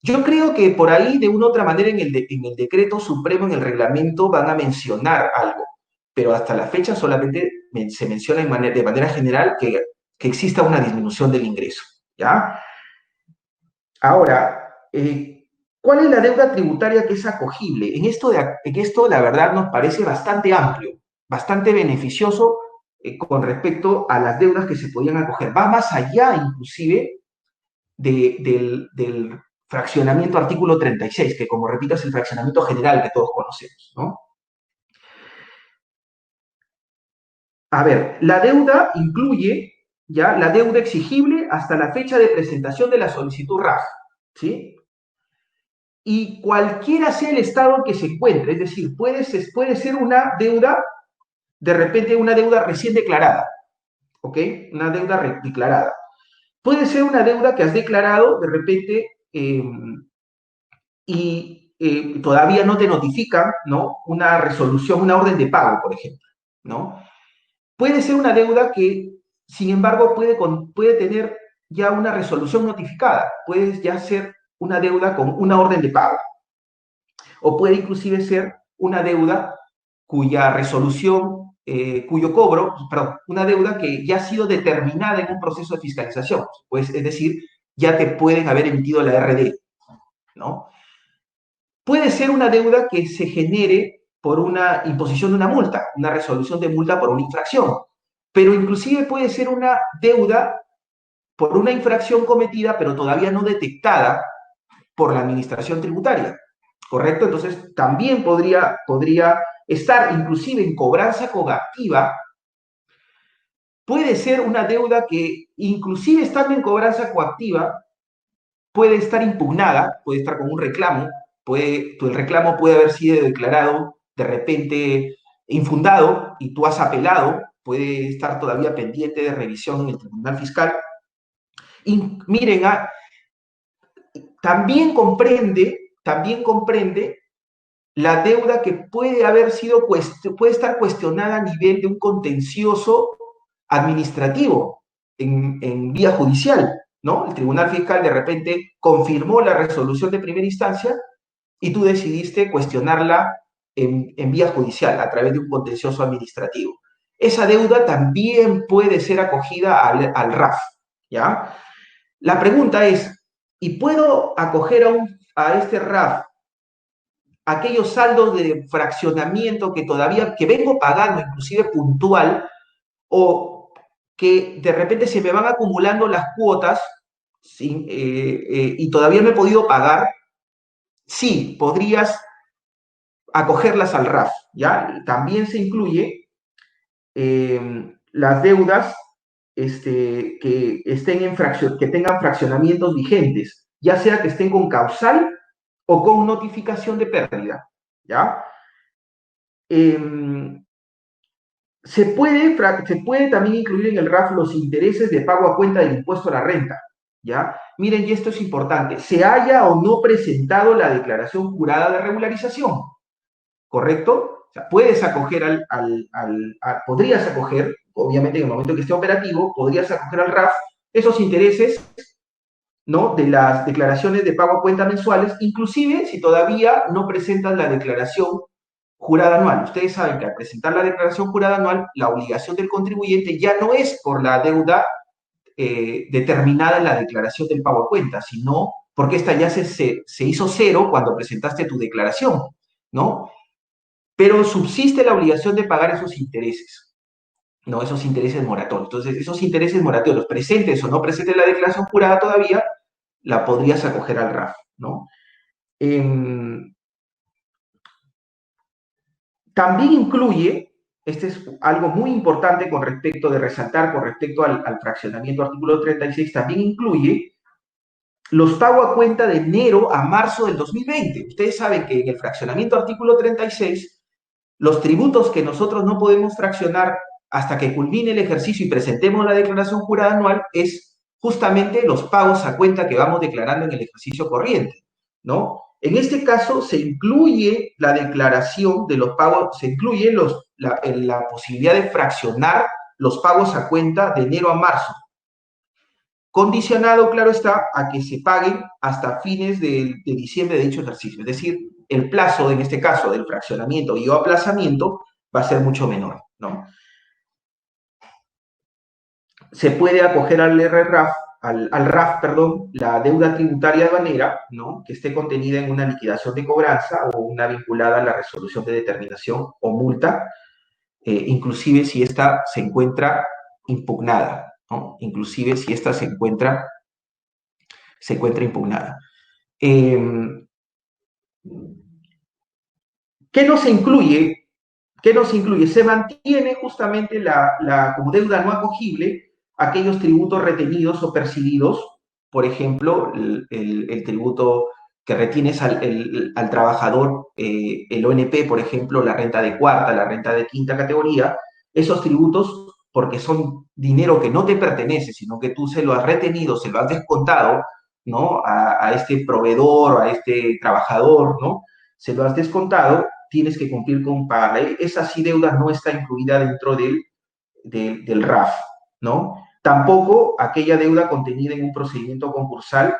Yo creo que por ahí, de una u otra manera, en el decreto supremo, en el reglamento, van a mencionar algo, pero hasta la fecha solamente se menciona de manera general que exista una disminución del ingreso, ¿ya? Ahora, ¿cuál es la deuda tributaria que es acogible? En esto, la verdad, nos parece bastante amplio, bastante beneficioso con respecto a las deudas que se podían acoger. Va más allá, inclusive, del fraccionamiento artículo 36, que, como repito, es el fraccionamiento general que todos conocemos, ¿no? A ver, la deuda incluye ya la deuda exigible hasta la fecha de presentación de la solicitud RAF, ¿sí? Y cualquiera sea el estado en que se encuentre, es decir, puede ser una deuda, de repente una deuda recién declarada, ¿ok? Una deuda declarada. Puede ser una deuda que has declarado de repente y todavía no te notifican, ¿no? Una resolución, una orden de pago, por ejemplo, ¿no? Puede ser una deuda que, sin embargo, puede tener ya una resolución notificada, puede ya ser una deuda con una orden de pago, o puede inclusive ser una deuda cuya resolución, cuyo cobro, perdón, una deuda que ya ha sido determinada en un proceso de fiscalización, pues es decir, ya te pueden haber emitido la RD, ¿no? Puede ser una deuda que se genere por una imposición de una multa, una resolución de multa por una infracción, pero inclusive puede ser una deuda por una infracción cometida, pero todavía no detectada por la administración tributaria, ¿correcto? Entonces, también podría estar inclusive en cobranza coactiva. Puede ser una deuda que, inclusive estando en cobranza coactiva, puede estar impugnada, puede estar con un reclamo, el reclamo puede haber sido declarado de repente infundado y tú has apelado, puede estar todavía pendiente de revisión en el Tribunal Fiscal. Y miren, también comprende la deuda que puede estar cuestionada a nivel de un contencioso administrativo en vía judicial, ¿no? El Tribunal Fiscal de repente confirmó la resolución de primera instancia y tú decidiste cuestionarla en vía judicial a través de un contencioso administrativo. Esa deuda también puede ser acogida al RAF, ¿ya? La pregunta es, ¿y puedo acoger a este RAF aquellos saldos de fraccionamiento que vengo pagando, inclusive puntual, o que de repente se me van acumulando las cuotas y todavía no he podido pagar? Sí, podrías acogerlas al RAF, ¿ya? También se incluye las deudas que tengan fraccionamientos vigentes, ya sea que estén con causal o con notificación de pérdida, ¿ya? Eh, se puede también incluir en el RAF los intereses de pago a cuenta del impuesto a la renta, ¿ya? Miren, y esto es importante, se haya o no presentado la declaración jurada de regularización, ¿correcto? O sea, puedes acoger podrías acoger, obviamente en el momento que esté operativo, podrías acoger al RAF esos intereses, ¿no? De las declaraciones de pago a cuenta mensuales, inclusive si todavía no presentan la declaración jurada anual. Ustedes saben que al presentar la declaración jurada anual, la obligación del contribuyente ya no es por la deuda determinada en la declaración del pago a cuenta, sino porque esta ya se hizo cero cuando presentaste tu declaración, ¿no? Pero subsiste la obligación de pagar esos intereses, ¿no? Esos intereses moratorios. Entonces, esos intereses moratorios, presentes o no presentes la declaración jurada todavía, la podrías acoger al RAF, ¿no? Eh, También incluye, este es algo muy importante con respecto de resaltar, con respecto al fraccionamiento artículo 36, también incluye los pagos a cuenta de enero a marzo del 2020. Ustedes saben que en el fraccionamiento artículo 36, los tributos que nosotros no podemos fraccionar hasta que culmine el ejercicio y presentemos la declaración jurada anual es justamente los pagos a cuenta que vamos declarando en el ejercicio corriente, ¿no? En este caso se incluye la declaración de los pagos, se incluye la posibilidad de fraccionar los pagos a cuenta de enero a marzo, condicionado, claro está, a que se paguen hasta fines de diciembre de dicho ejercicio. Es decir, el plazo, en este caso, del fraccionamiento y o aplazamiento va a ser mucho menor, ¿no? Se puede acoger al RRAF, al RAF, perdón, la deuda tributaria aduanera, ¿no? Que esté contenida en una liquidación de cobranza o una vinculada a la resolución de determinación o multa, inclusive si ésta se encuentra impugnada, ¿no? Inclusive si ésta se encuentra impugnada. ¿Qué no se incluye? ¿Qué no se incluye? Se mantiene justamente como deuda no acogible aquellos tributos retenidos o percibidos, por ejemplo, el tributo que retienes al trabajador, el ONP, por ejemplo, la renta de cuarta, la renta de quinta categoría, esos tributos, porque son dinero que no te pertenece, sino que tú se lo has retenido, se lo has descontado, ¿no? A este proveedor, a este trabajador, ¿no? Se lo has descontado, tienes que cumplir con pagarla. Esa sí deuda no está incluida dentro del RAF, ¿no? Tampoco aquella deuda contenida en un procedimiento concursal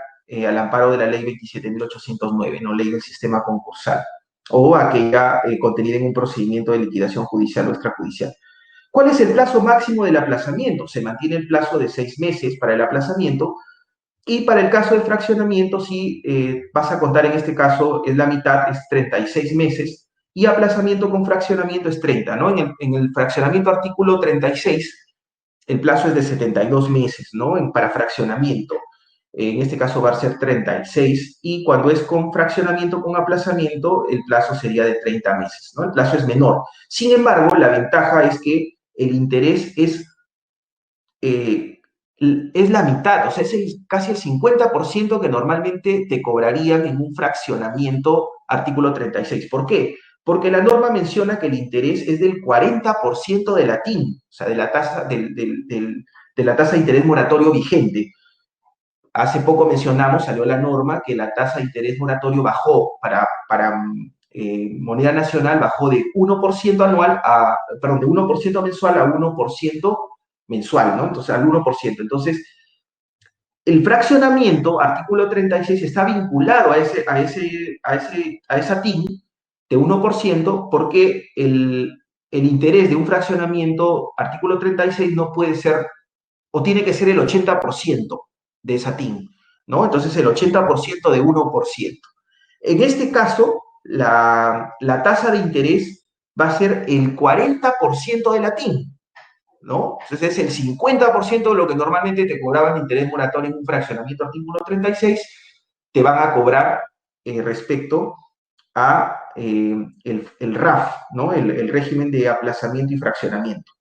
al amparo de la ley 27.809, no ley del sistema concursal, o aquella contenida en un procedimiento de liquidación judicial o extrajudicial. ¿Cuál es el plazo máximo del aplazamiento? Se mantiene el plazo de 6 meses para el aplazamiento, y para el caso de fraccionamiento, si vas a contar en este caso, es la mitad, es 36 meses, y aplazamiento con fraccionamiento es 30, ¿no? En el fraccionamiento artículo 36, el plazo es de 72 meses, ¿no? Para fraccionamiento. En este caso va a ser 36, y cuando es con fraccionamiento con aplazamiento, el plazo sería de 30 meses, ¿no? El plazo es menor. Sin embargo, la ventaja es que el interés es la mitad, o sea, es casi el 50% que normalmente te cobrarían en un fraccionamiento artículo 36. ¿Por qué? Porque la norma menciona que el interés es del 40% de la TIN, o sea, de la tasa, de la tasa de interés moratorio vigente. Hace poco mencionamos, salió la norma, que la tasa de interés moratorio bajó para moneda nacional bajó de 1% anual a, perdón, de 1% mensual a 1% mensual, ¿no? Entonces, al 1%. Entonces, el fraccionamiento, artículo 36, está vinculado a esa TIN de 1% porque el interés de un fraccionamiento, artículo 36, no puede ser o tiene que ser el 80% de esa TIN, ¿no? Entonces el 80% de 1%. En este caso, la tasa de interés va a ser el 40% de la TIN, ¿no? Entonces es el 50% de lo que normalmente te cobraban de interés moratorio en un fraccionamiento artículo 36, te van a cobrar respecto a el RAF, ¿no? El régimen de aplazamiento y fraccionamiento.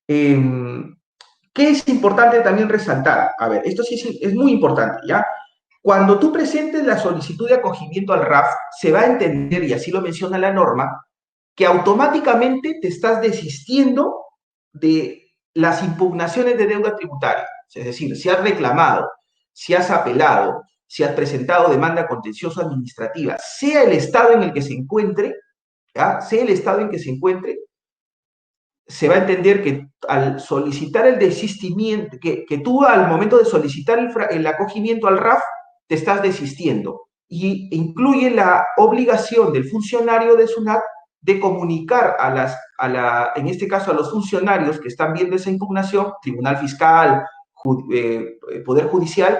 ¿Qué es importante también resaltar? A ver, esto sí es muy importante, ¿ya? Cuando tú presentes la solicitud de acogimiento al RAF, se va a entender, y así lo menciona la norma, que automáticamente te estás desistiendo de las impugnaciones de deuda tributaria. Es decir, si has reclamado, si has apelado, si has presentado demanda contencioso administrativa, sea el estado en el que se encuentre, ¿ya? Sea el estado en que se encuentre, se va a entender que al solicitar el desistimiento, que tú al momento de solicitar el acogimiento al RAF, te estás desistiendo. Y incluye la obligación del funcionario de SUNAT de comunicar en este caso a los funcionarios que están viendo esa impugnación, Tribunal Fiscal, Poder Judicial,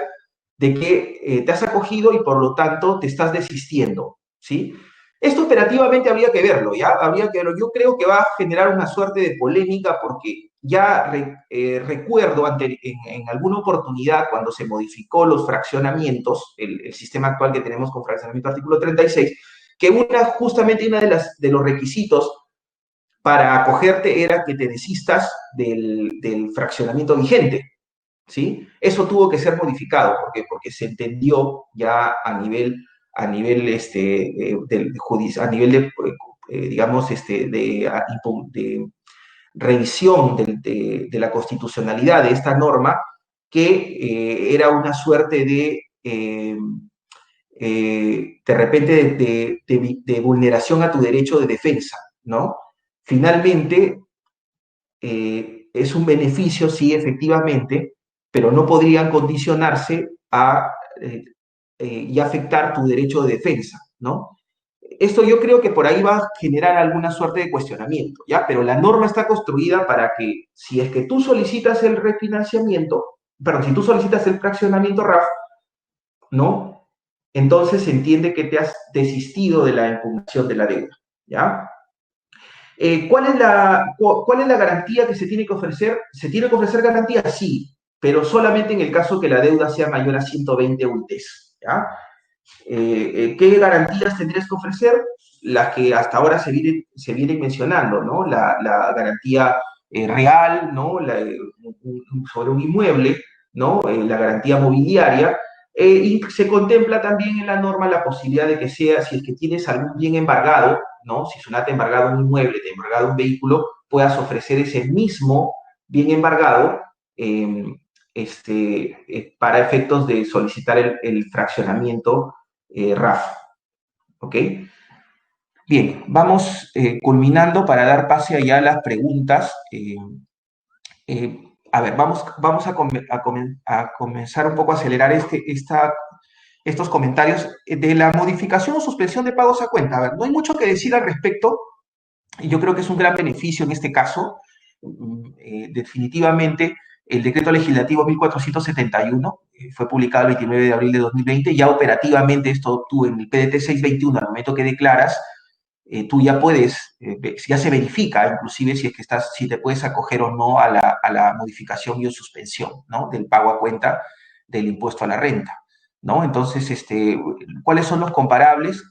de que te has acogido y por lo tanto te estás desistiendo, ¿sí? Esto operativamente habría que verlo, ¿ya? Habría que verlo. Yo creo que va a generar una suerte de polémica porque ya recuerdo en alguna oportunidad cuando se modificó los fraccionamientos, el sistema actual que tenemos con fraccionamiento artículo 36, que justamente una de los requisitos para acogerte era que te desistas del fraccionamiento vigente, ¿sí? Eso tuvo que ser modificado porque se entendió ya a nivel a nivel de digamos de revisión de la constitucionalidad de esta norma que era una suerte de repente de vulneración a tu derecho de defensa, ¿no? Finalmente, es un beneficio, sí, efectivamente, pero no podrían condicionarse y afectar tu derecho de defensa, ¿no? Esto yo creo que por ahí va a generar alguna suerte de cuestionamiento, ¿ya? Pero la norma está construida para que si es que tú solicitas el refinanciamiento, perdón, si tú solicitas el fraccionamiento RAF, ¿no? Entonces se entiende que te has desistido de la impugnación de la deuda, ¿ya? ¿Cuál es la garantía que se tiene que ofrecer? ¿Se tiene que ofrecer garantía? Sí, pero solamente en el caso que la deuda sea mayor a 120 UITs, ¿ya? ¿Qué garantías tendrías que ofrecer? Las que hasta ahora se vienen mencionando, ¿no? La garantía real, ¿no? Sobre un inmueble, ¿no? La garantía mobiliaria. Y se contempla también en la norma la posibilidad de que sea, si es que tienes algún bien embargado, ¿no? Si SUNAT te ha embargado un inmueble, te ha embargado un vehículo, puedas ofrecer ese mismo bien embargado para efectos de solicitar el fraccionamiento RAF. ¿Ok? Bien, vamos culminando para dar pase allá a las preguntas. A ver, vamos a comenzar un poco a acelerar estos comentarios de la modificación o suspensión de pagos a cuenta. A ver, no hay mucho que decir al respecto. Yo creo que es un gran beneficio en este caso. Definitivamente, el decreto legislativo 1471 fue publicado el 29 de abril de 2020. Ya operativamente esto tú en el PDT 621, al momento que declaras, tú ya puedes, ya se verifica inclusive si te puedes acoger o no a la modificación y o suspensión, ¿no? Del pago a cuenta del impuesto a la renta, ¿no? Entonces, ¿cuáles son los comparables?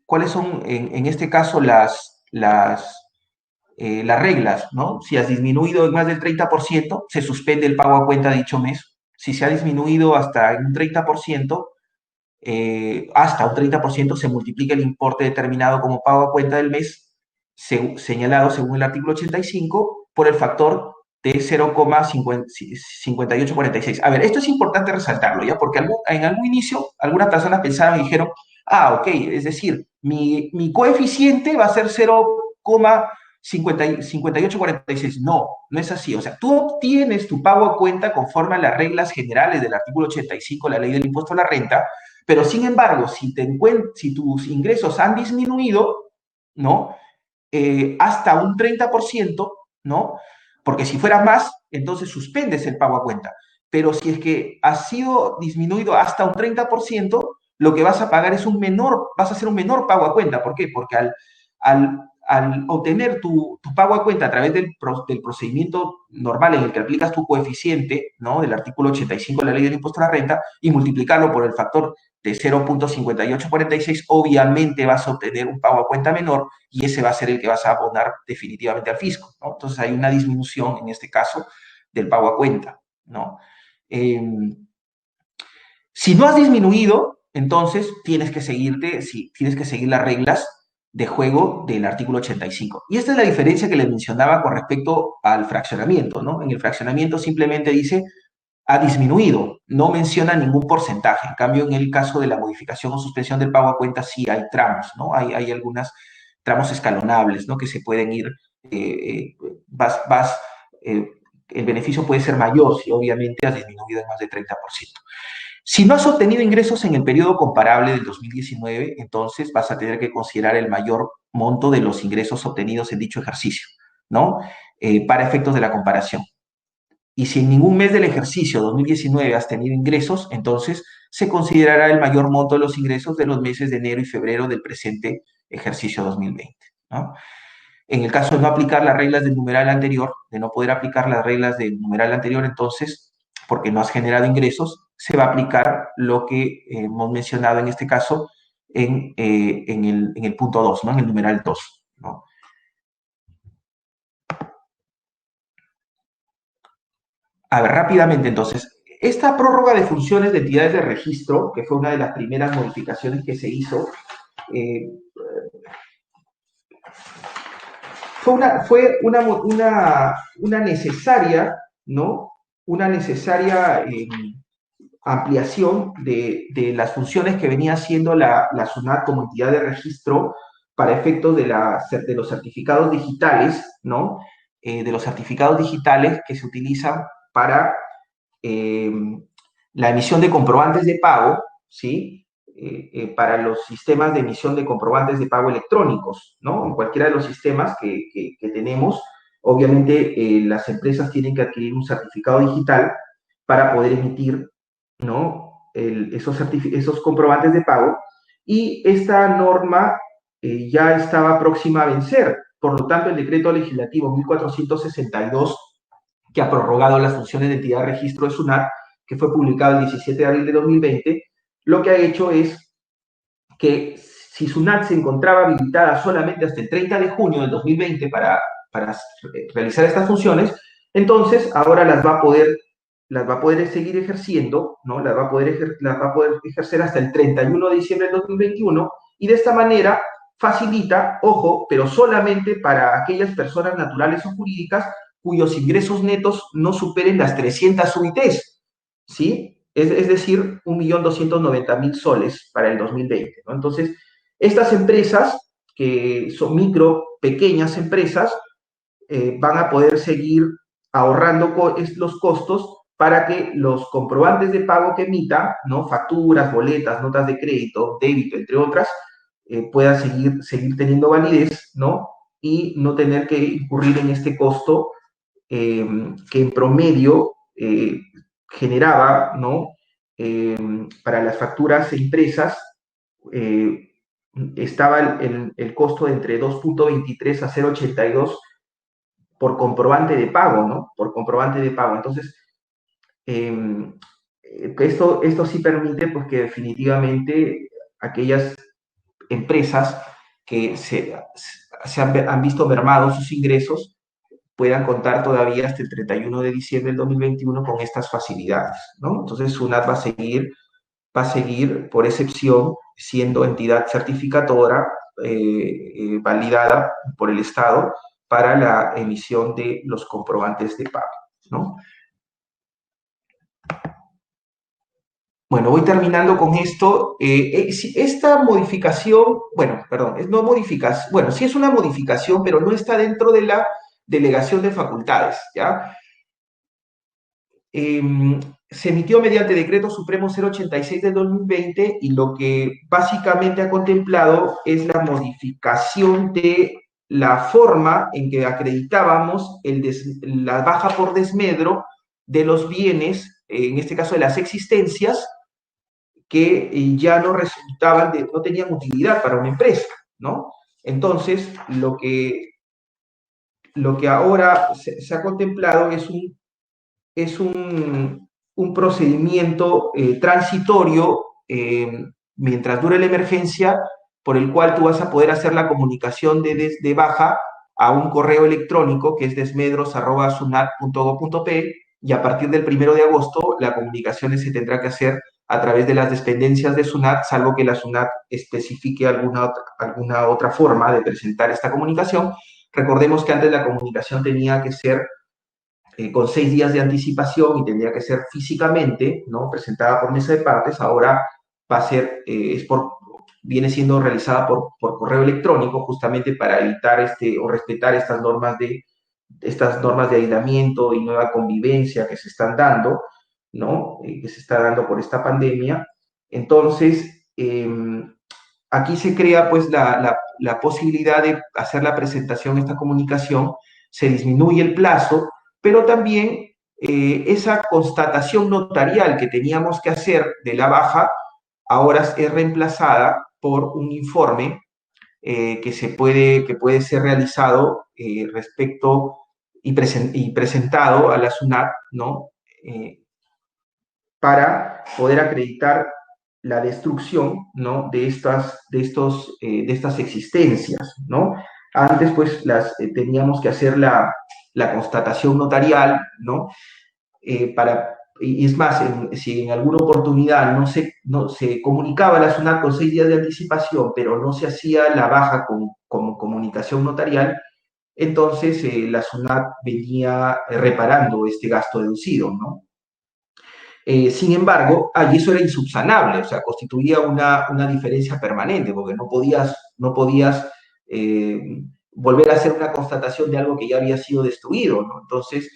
¿Cuáles son, en este caso, las reglas, ¿no? Si has disminuido en más del 30%, se suspende el pago a cuenta de dicho mes. Si se ha disminuido hasta un 30%, se multiplica el importe determinado como pago a cuenta del mes, señalado según el artículo 85, por el factor de 0,5846. A ver, esto es importante resaltarlo, ¿ya? Porque en algún inicio algunas personas pensaron y dijeron, ah, ok, es decir, mi coeficiente va a ser 0,5846. No, no es así. O sea, tú obtienes tu pago a cuenta conforme a las reglas generales del artículo 85 de la ley del impuesto a la renta, pero sin embargo, si tus ingresos han disminuido, ¿no? Hasta un 30%, ¿no? Porque si fuera más, entonces suspendes el pago a cuenta. Pero si es que ha sido disminuido hasta un 30%, lo que vas a pagar es vas a hacer un menor pago a cuenta. ¿Por qué? Porque al obtener tu pago a cuenta a través del procedimiento normal en el que aplicas tu coeficiente, ¿no? Del artículo 85 de la ley del impuesto a la renta, y multiplicarlo por el factor de 0,5846, obviamente vas a obtener un pago a cuenta menor y ese va a ser el que vas a abonar definitivamente al fisco, ¿no? Entonces hay una disminución, en este caso, del pago a cuenta, ¿no? Eh, si no has disminuido, entonces tienes que seguir las reglas de juego del artículo 85. Y esta es la diferencia que les mencionaba con respecto al fraccionamiento, ¿no? En el fraccionamiento simplemente dice ha disminuido, no menciona ningún porcentaje. En cambio, en el caso de la modificación o suspensión del pago a cuenta, sí hay tramos, ¿no? Hay algunos tramos escalonables, ¿no? Que se pueden ir, eh, vas, eh, el beneficio puede ser mayor si obviamente has disminuido en más del 30%. Si no has obtenido ingresos en el periodo comparable del 2019, entonces vas a tener que considerar el mayor monto de los ingresos obtenidos en dicho ejercicio, ¿no? Para efectos de la comparación. Y si en ningún mes del ejercicio 2019 has tenido ingresos, entonces se considerará el mayor monto de los ingresos de los meses de enero y febrero del presente ejercicio 2020, ¿no? En el caso de no aplicar las reglas del numeral anterior, de no poder aplicar las reglas del numeral anterior, entonces, porque no has generado ingresos, se va a aplicar lo que hemos mencionado en este caso en el punto 2, ¿no? En el numeral 2, ¿no? A ver, rápidamente entonces, esta prórroga de funciones de entidades de registro, que fue una de las primeras modificaciones que se hizo, eh, fue una necesaria, ¿no? Una necesaria ampliación de las funciones que venía haciendo la SUNAT como entidad de registro para efectos de los certificados digitales, ¿no? De los certificados digitales que se utilizan para la emisión de comprobantes de pago, ¿sí? Para los sistemas de emisión de comprobantes de pago electrónicos, ¿no? En cualquiera de los sistemas que tenemos, obviamente las empresas tienen que adquirir un certificado digital para poder emitir, ¿no? Esos comprobantes de pago, y esta norma ya estaba próxima a vencer. Por lo tanto, el decreto legislativo 1462, que ha prorrogado las funciones de entidad de registro de SUNAT, que fue publicado el 17 de abril de 2020, lo que ha hecho es que si SUNAT se encontraba habilitada solamente hasta el 30 de junio del 2020 para realizar estas funciones, entonces ahora las va a poder seguir ejerciendo, ¿no? Las va a poder ejercer hasta el 31 de diciembre del 2021, y de esta manera facilita, ojo, pero solamente para aquellas personas naturales o jurídicas cuyos ingresos netos no superen las 300 UITs, ¿sí? Es decir, 1.290.000 soles para el 2020, ¿no? Entonces, estas empresas, que son pequeñas empresas, van a poder seguir ahorrando los costos para que los comprobantes de pago que emita, ¿no? Facturas, boletas, notas de crédito, débito, entre otras, puedan seguir teniendo validez, ¿no? Y no tener que incurrir en este costo que en promedio generaba, ¿no? Para las facturas impresas, estaba el costo de entre 2.23 a 0.82 por comprobante de pago, ¿no? Por comprobante de pago. Entonces, esto sí permite, pues, que definitivamente aquellas empresas que han visto mermados sus ingresos puedan contar todavía hasta el 31 de diciembre del 2021 con estas facilidades, ¿no? Entonces, SUNAT va a seguir, por excepción, siendo entidad certificadora validada por el Estado para la emisión de los comprobantes de pago, ¿no? Bueno, voy terminando con esto. Esta modificación, bueno, perdón, no modificación, bueno, sí es una modificación, pero no está dentro de la delegación de facultades, ¿ya? Se emitió mediante Decreto Supremo 086 del 2020 y lo que básicamente ha contemplado es la modificación de la forma en que acreditábamos la baja por desmedro de los bienes, en este caso de las existencias, que ya no resultaban, no tenían utilidad para una empresa, ¿no? Entonces, lo que ahora se ha contemplado es un procedimiento transitorio mientras dure la emergencia, por el cual tú vas a poder hacer la comunicación de baja a un correo electrónico que es desmedros@sunat.gov.pe, y a partir del 1 de agosto la comunicación se tendrá que hacer a través de las dependencias de SUNAT, salvo que la SUNAT especifique alguna otra forma de presentar esta comunicación. Recordemos que antes la comunicación tenía que ser con 6 días de anticipación y tendría que ser físicamente, ¿no? Presentada por mesa de partes. Ahora va a ser, viene siendo realizada por correo electrónico, justamente para evitar o respetar estas normas de aislamiento y nueva convivencia que se están dando, ¿no? Que se está dando por esta pandemia. Entonces, aquí se crea pues la posibilidad de hacer la presentación de esta comunicación, se disminuye el plazo, pero también esa constatación notarial que teníamos que hacer de la baja ahora es reemplazada por un informe que puede ser realizado respecto y presentado a la SUNAT, ¿no? Para poder acreditar la destrucción, ¿no? de estas existencias, ¿no? Antes, pues, teníamos que hacer la constatación notarial, ¿no? Y es más, si en alguna oportunidad no se comunicaba la SUNAT con 6 días de anticipación, pero no se hacía la baja como comunicación notarial, entonces la SUNAT venía reparando este gasto deducido, ¿no? Sin embargo, allí eso era insubsanable, o sea, constituía una diferencia permanente, porque no podías volver a hacer una constatación de algo que ya había sido destruido, ¿no? Entonces,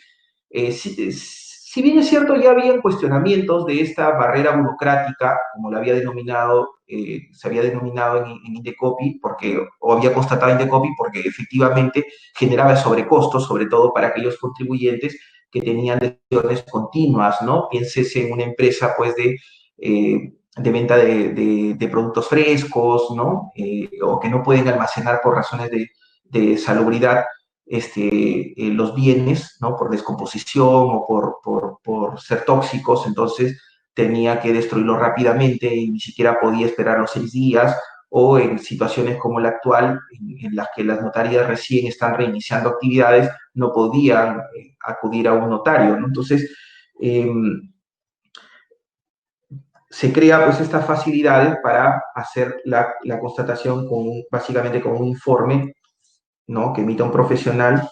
si bien es cierto, ya habían cuestionamientos de esta barrera burocrática, como se había denominado en Indecopi, o había constatado Indecopi, porque efectivamente generaba sobrecostos, sobre todo para aquellos contribuyentes que tenían decisiones continuas, ¿no? Piénsese en una empresa, pues, de venta de productos frescos, ¿no? O que no pueden almacenar por razones de salubridad los bienes, ¿no? Por descomposición o por ser tóxicos, entonces tenía que destruirlos rápidamente y ni siquiera podía esperar los 6 días, o en situaciones como la actual, en las que las notarías recién están reiniciando actividades, no podían acudir a un notario, ¿no? Entonces, se crea pues estas facilidades para hacer la constatación básicamente con un informe, ¿no? Que emita un profesional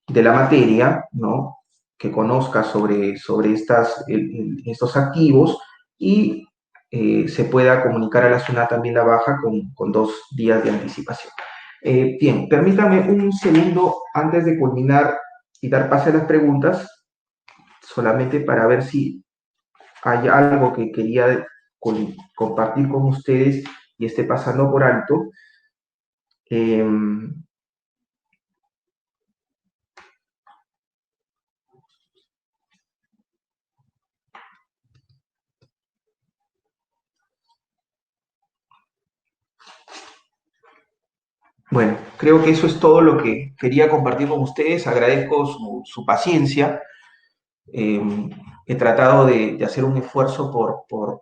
de la materia, ¿no? Que conozca sobre estos activos, y se pueda comunicar a la SUNAT también la baja con 2 días de anticipación. Bien, permítame un segundo antes de culminar y dar pase a las preguntas, solamente para ver si hay algo que quería compartir con ustedes y esté pasando por alto. Bueno, creo que eso es todo lo que quería compartir con ustedes. Agradezco su paciencia. He tratado de hacer un esfuerzo por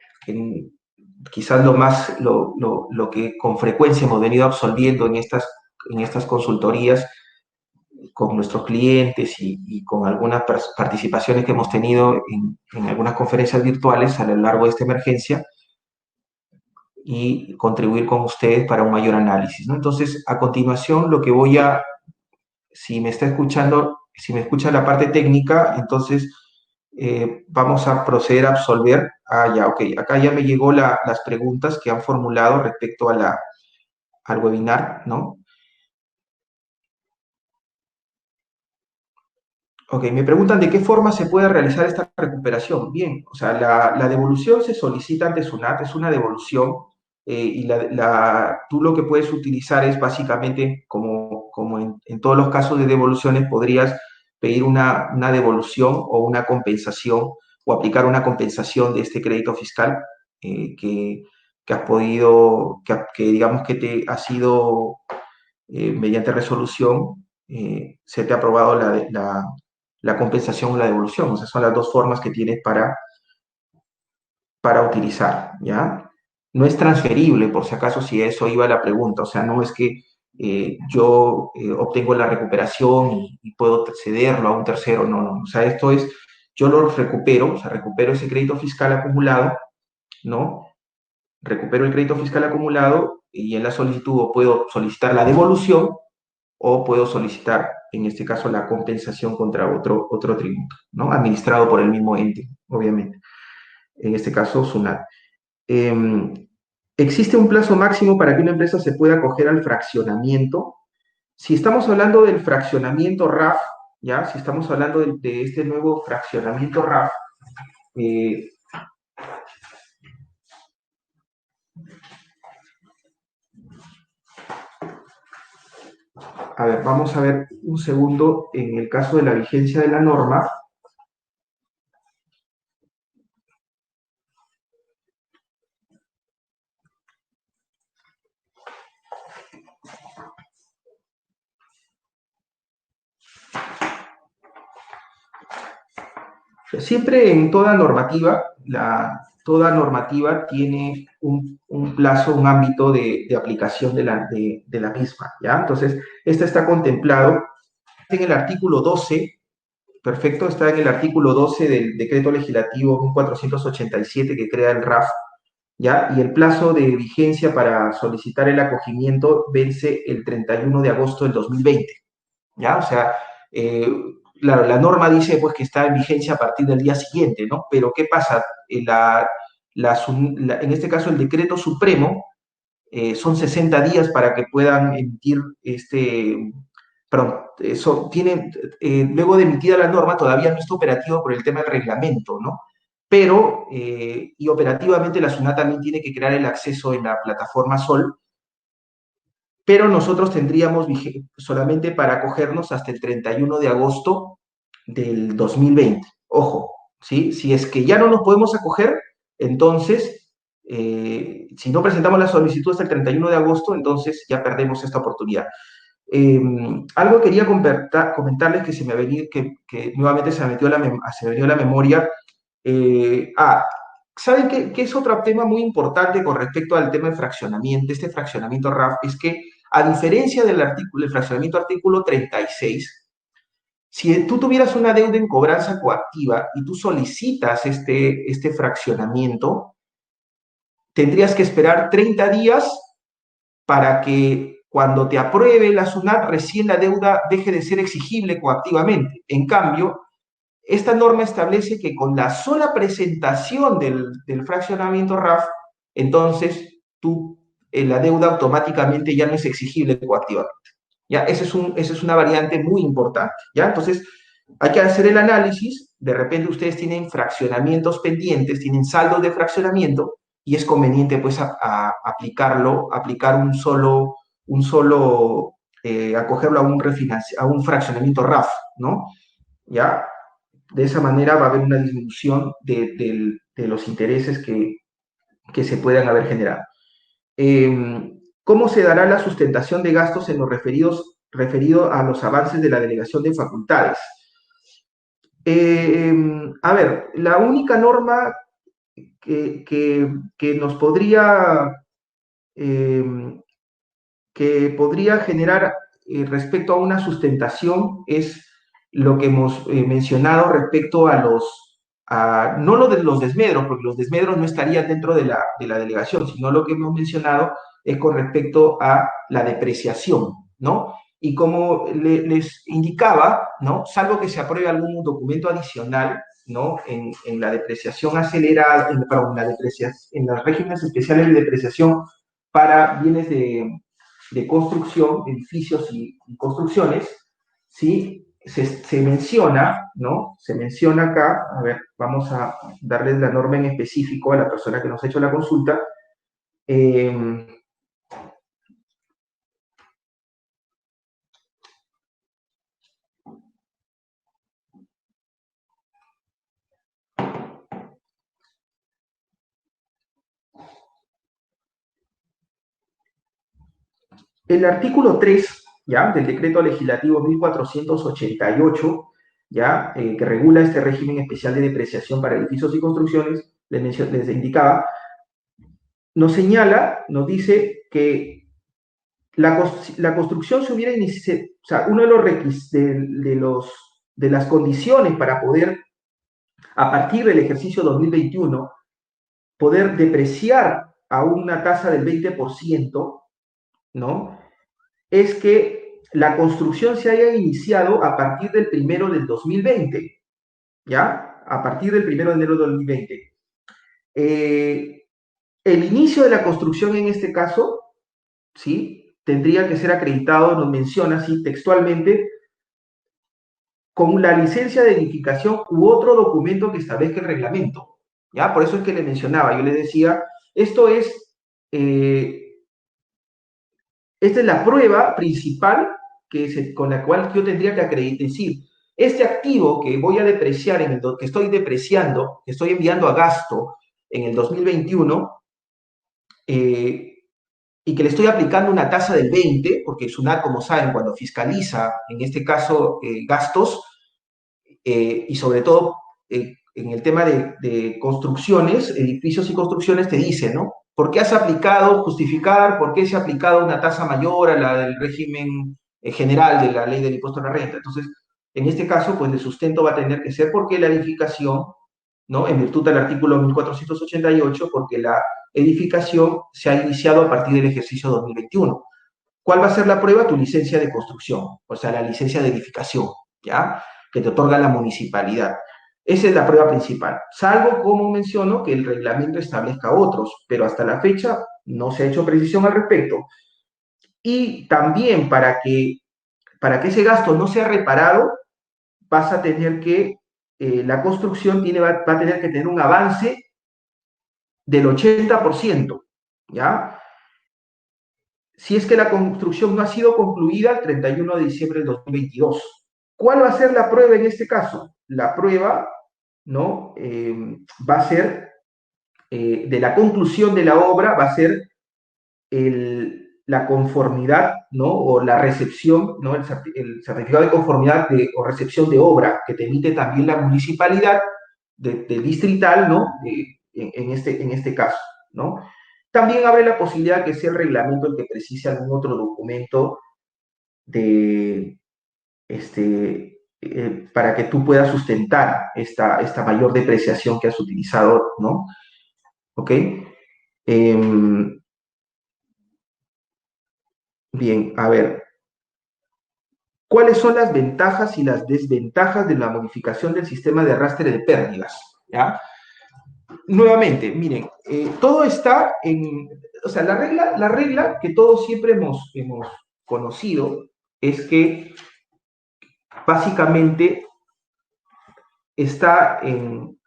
quizás lo que con frecuencia hemos venido absolviendo en estas consultorías con nuestros clientes y con algunas participaciones que hemos tenido en algunas conferencias virtuales a lo largo de esta emergencia, y contribuir con ustedes para un mayor análisis, ¿no? Entonces, a continuación, lo que voy a si me está escuchando, si me escucha la parte técnica, entonces vamos a proceder a absolver. Ah, ya, ok. Acá ya me llegó las preguntas que han formulado respecto a al webinar, ¿no? Ok, me preguntan de qué forma se puede realizar esta recuperación. Bien, o sea, la devolución se solicita ante SUNAT, es una devolución y tú lo que puedes utilizar es básicamente, como en todos los casos de devoluciones, podrías pedir una devolución o una compensación o aplicar una compensación de este crédito fiscal que has podido, que digamos que te ha sido mediante resolución, se te ha aprobado la compensación o la devolución. O sea, son las dos formas que tienes para utilizar, ¿ya? No es transferible, por si acaso, si eso iba a la pregunta. O sea, no es que yo obtengo la recuperación y puedo cederlo a un tercero, no, no. O sea, esto es, yo lo recupero, o sea, recupero ese crédito fiscal acumulado, ¿no? Recupero el crédito fiscal acumulado y en la solicitud puedo solicitar la devolución o puedo solicitar, en este caso, la compensación contra otro tributo, ¿no? Administrado por el mismo ente, obviamente. En este caso, SUNAT. ¿Existe un plazo máximo para que una empresa se pueda acoger al fraccionamiento? Si estamos hablando del fraccionamiento RAF, ¿ya? Si estamos hablando de este nuevo fraccionamiento RAF, eh, a ver, vamos a ver un segundo en el caso de la vigencia de la norma. Siempre en toda normativa, toda normativa tiene un plazo, un ámbito de aplicación de la misma, ¿ya? Entonces, esta está contemplado en el artículo 12, perfecto, está en el artículo 12 del decreto legislativo 1487 que crea el RAF, ¿ya? Y el plazo de vigencia para solicitar el acogimiento vence el 31 de agosto del 2020, ¿ya? O sea, la norma dice pues que está en vigencia a partir del día siguiente, ¿no? Pero ¿qué pasa? En este caso el decreto supremo son 60 días para que puedan emitir perdón, luego de emitida la norma todavía no está operativo por el tema del reglamento, ¿no? Pero, y operativamente la SUNAT también tiene que crear el acceso en la plataforma SOL, pero nosotros tendríamos solamente para acogernos hasta el 31 de agosto del 2020. Ojo, ¿sí? Si es que ya no nos podemos acoger, entonces, si no presentamos la solicitud hasta el 31 de agosto, entonces ya perdemos esta oportunidad. Algo quería comentarles que se me ha venido, que nuevamente se me metió se me venido a la memoria. ¿Saben qué es otro tema muy importante con respecto al tema de fraccionamiento, este fraccionamiento RAF? Es que a diferencia del fraccionamiento artículo 36, si tú tuvieras una deuda en cobranza coactiva y tú solicitas este fraccionamiento, tendrías que esperar 30 días para que cuando te apruebe la SUNAT recién la deuda deje de ser exigible coactivamente. En cambio, esta norma establece que con la sola presentación del fraccionamiento RAF, entonces la deuda automáticamente ya no es exigible coactivamente. ¿Ya? Esa es una variante muy importante. ¿Ya? Entonces, hay que hacer el análisis. De repente ustedes tienen fraccionamientos pendientes, tienen saldos de fraccionamiento y es conveniente pues aplicar acogerlo a un fraccionamiento RAF, ¿no? ¿Ya? De esa manera va a haber una disminución de los intereses que se puedan haber generado. ¿Cómo se dará la sustentación de gastos en lo referido a los avances de la delegación de facultades? A ver, la única norma que nos podría generar respecto a una sustentación es lo que hemos mencionado respecto no lo de los desmedros, porque los desmedros no estarían dentro de la delegación, sino lo que hemos mencionado es con respecto a la depreciación, ¿no? y como les indicaba, ¿no? Salvo que se apruebe algún documento adicional, ¿no? En la depreciación acelerada, perdón, en los regímenes especiales de depreciación para bienes de construcción, edificios y construcciones, ¿sí? Se menciona, ¿no? Se menciona acá, a ver, vamos a darle la norma en específico a la persona que nos ha hecho la consulta. El artículo 3, ¿ya? Del decreto legislativo 1488, ¿ya? Que regula este régimen especial de depreciación para edificios y construcciones, les indicaba, nos señala, nos dice que la construcción se hubiera iniciado, o sea, uno de los requisitos, de las condiciones para poder, a partir del ejercicio 2021, poder depreciar a una tasa del 20%, ¿no? Es que la construcción se haya iniciado a partir del 1 del 2020, ¿ya? A partir del 1 de enero del 2020. El inicio de la construcción en este caso, ¿sí? Tendría que ser acreditado, nos menciona así textualmente, con la licencia de edificación u otro documento que establezca el reglamento, ¿ya? Por eso es que le mencionaba, yo le decía, esto es, esta es la prueba principal con la cual yo tendría que acreditar, decir, este activo que voy a depreciar, que estoy depreciando, que estoy enviando a gasto en el 2021, y que le estoy aplicando una tasa del 20, porque SUNAT, como saben, cuando fiscaliza, en este caso, gastos, y sobre todo en el tema de construcciones, edificios y construcciones, te dice, ¿no? ¿Por qué has aplicado, justificar, por qué se ha aplicado una tasa mayor a la del régimen general de la ley del impuesto a la renta? Entonces, en este caso, pues el sustento va a tener que ser porque la edificación, ¿no? En virtud del artículo 1488, porque la edificación se ha iniciado a partir del ejercicio 2021. ¿Cuál va a ser la prueba? Tu licencia de construcción, o sea, la licencia de edificación, ¿ya? Que te otorga la municipalidad. Esa es la prueba principal, salvo, como menciono, que el reglamento establezca otros, pero hasta la fecha no se ha hecho precisión al respecto. Y también para que ese gasto no sea reparado, vas a tener que, la construcción va a tener que tener un avance del 80%, ¿ya? Si es que la construcción no ha sido concluida el 31 de diciembre del 2022. ¿Cuál va a ser la prueba en este caso? La prueba, ¿no? Va a ser, de la conclusión de la obra, va a ser la conformidad, ¿no? O la recepción, ¿no? El certificado de conformidad o recepción de obra que te emite también la municipalidad de distrital, ¿no? En este caso, ¿no? También abre la posibilidad que sea el reglamento el que precise algún otro documento para que tú puedas sustentar esta mayor depreciación que has utilizado, ¿no? ¿Ok? Bien, a ver. ¿Cuáles son las ventajas y las desventajas de la modificación del sistema de arrastre de pérdidas? ¿Ya? Nuevamente, miren, todo está o sea, la regla que todos siempre hemos conocido es que básicamente está en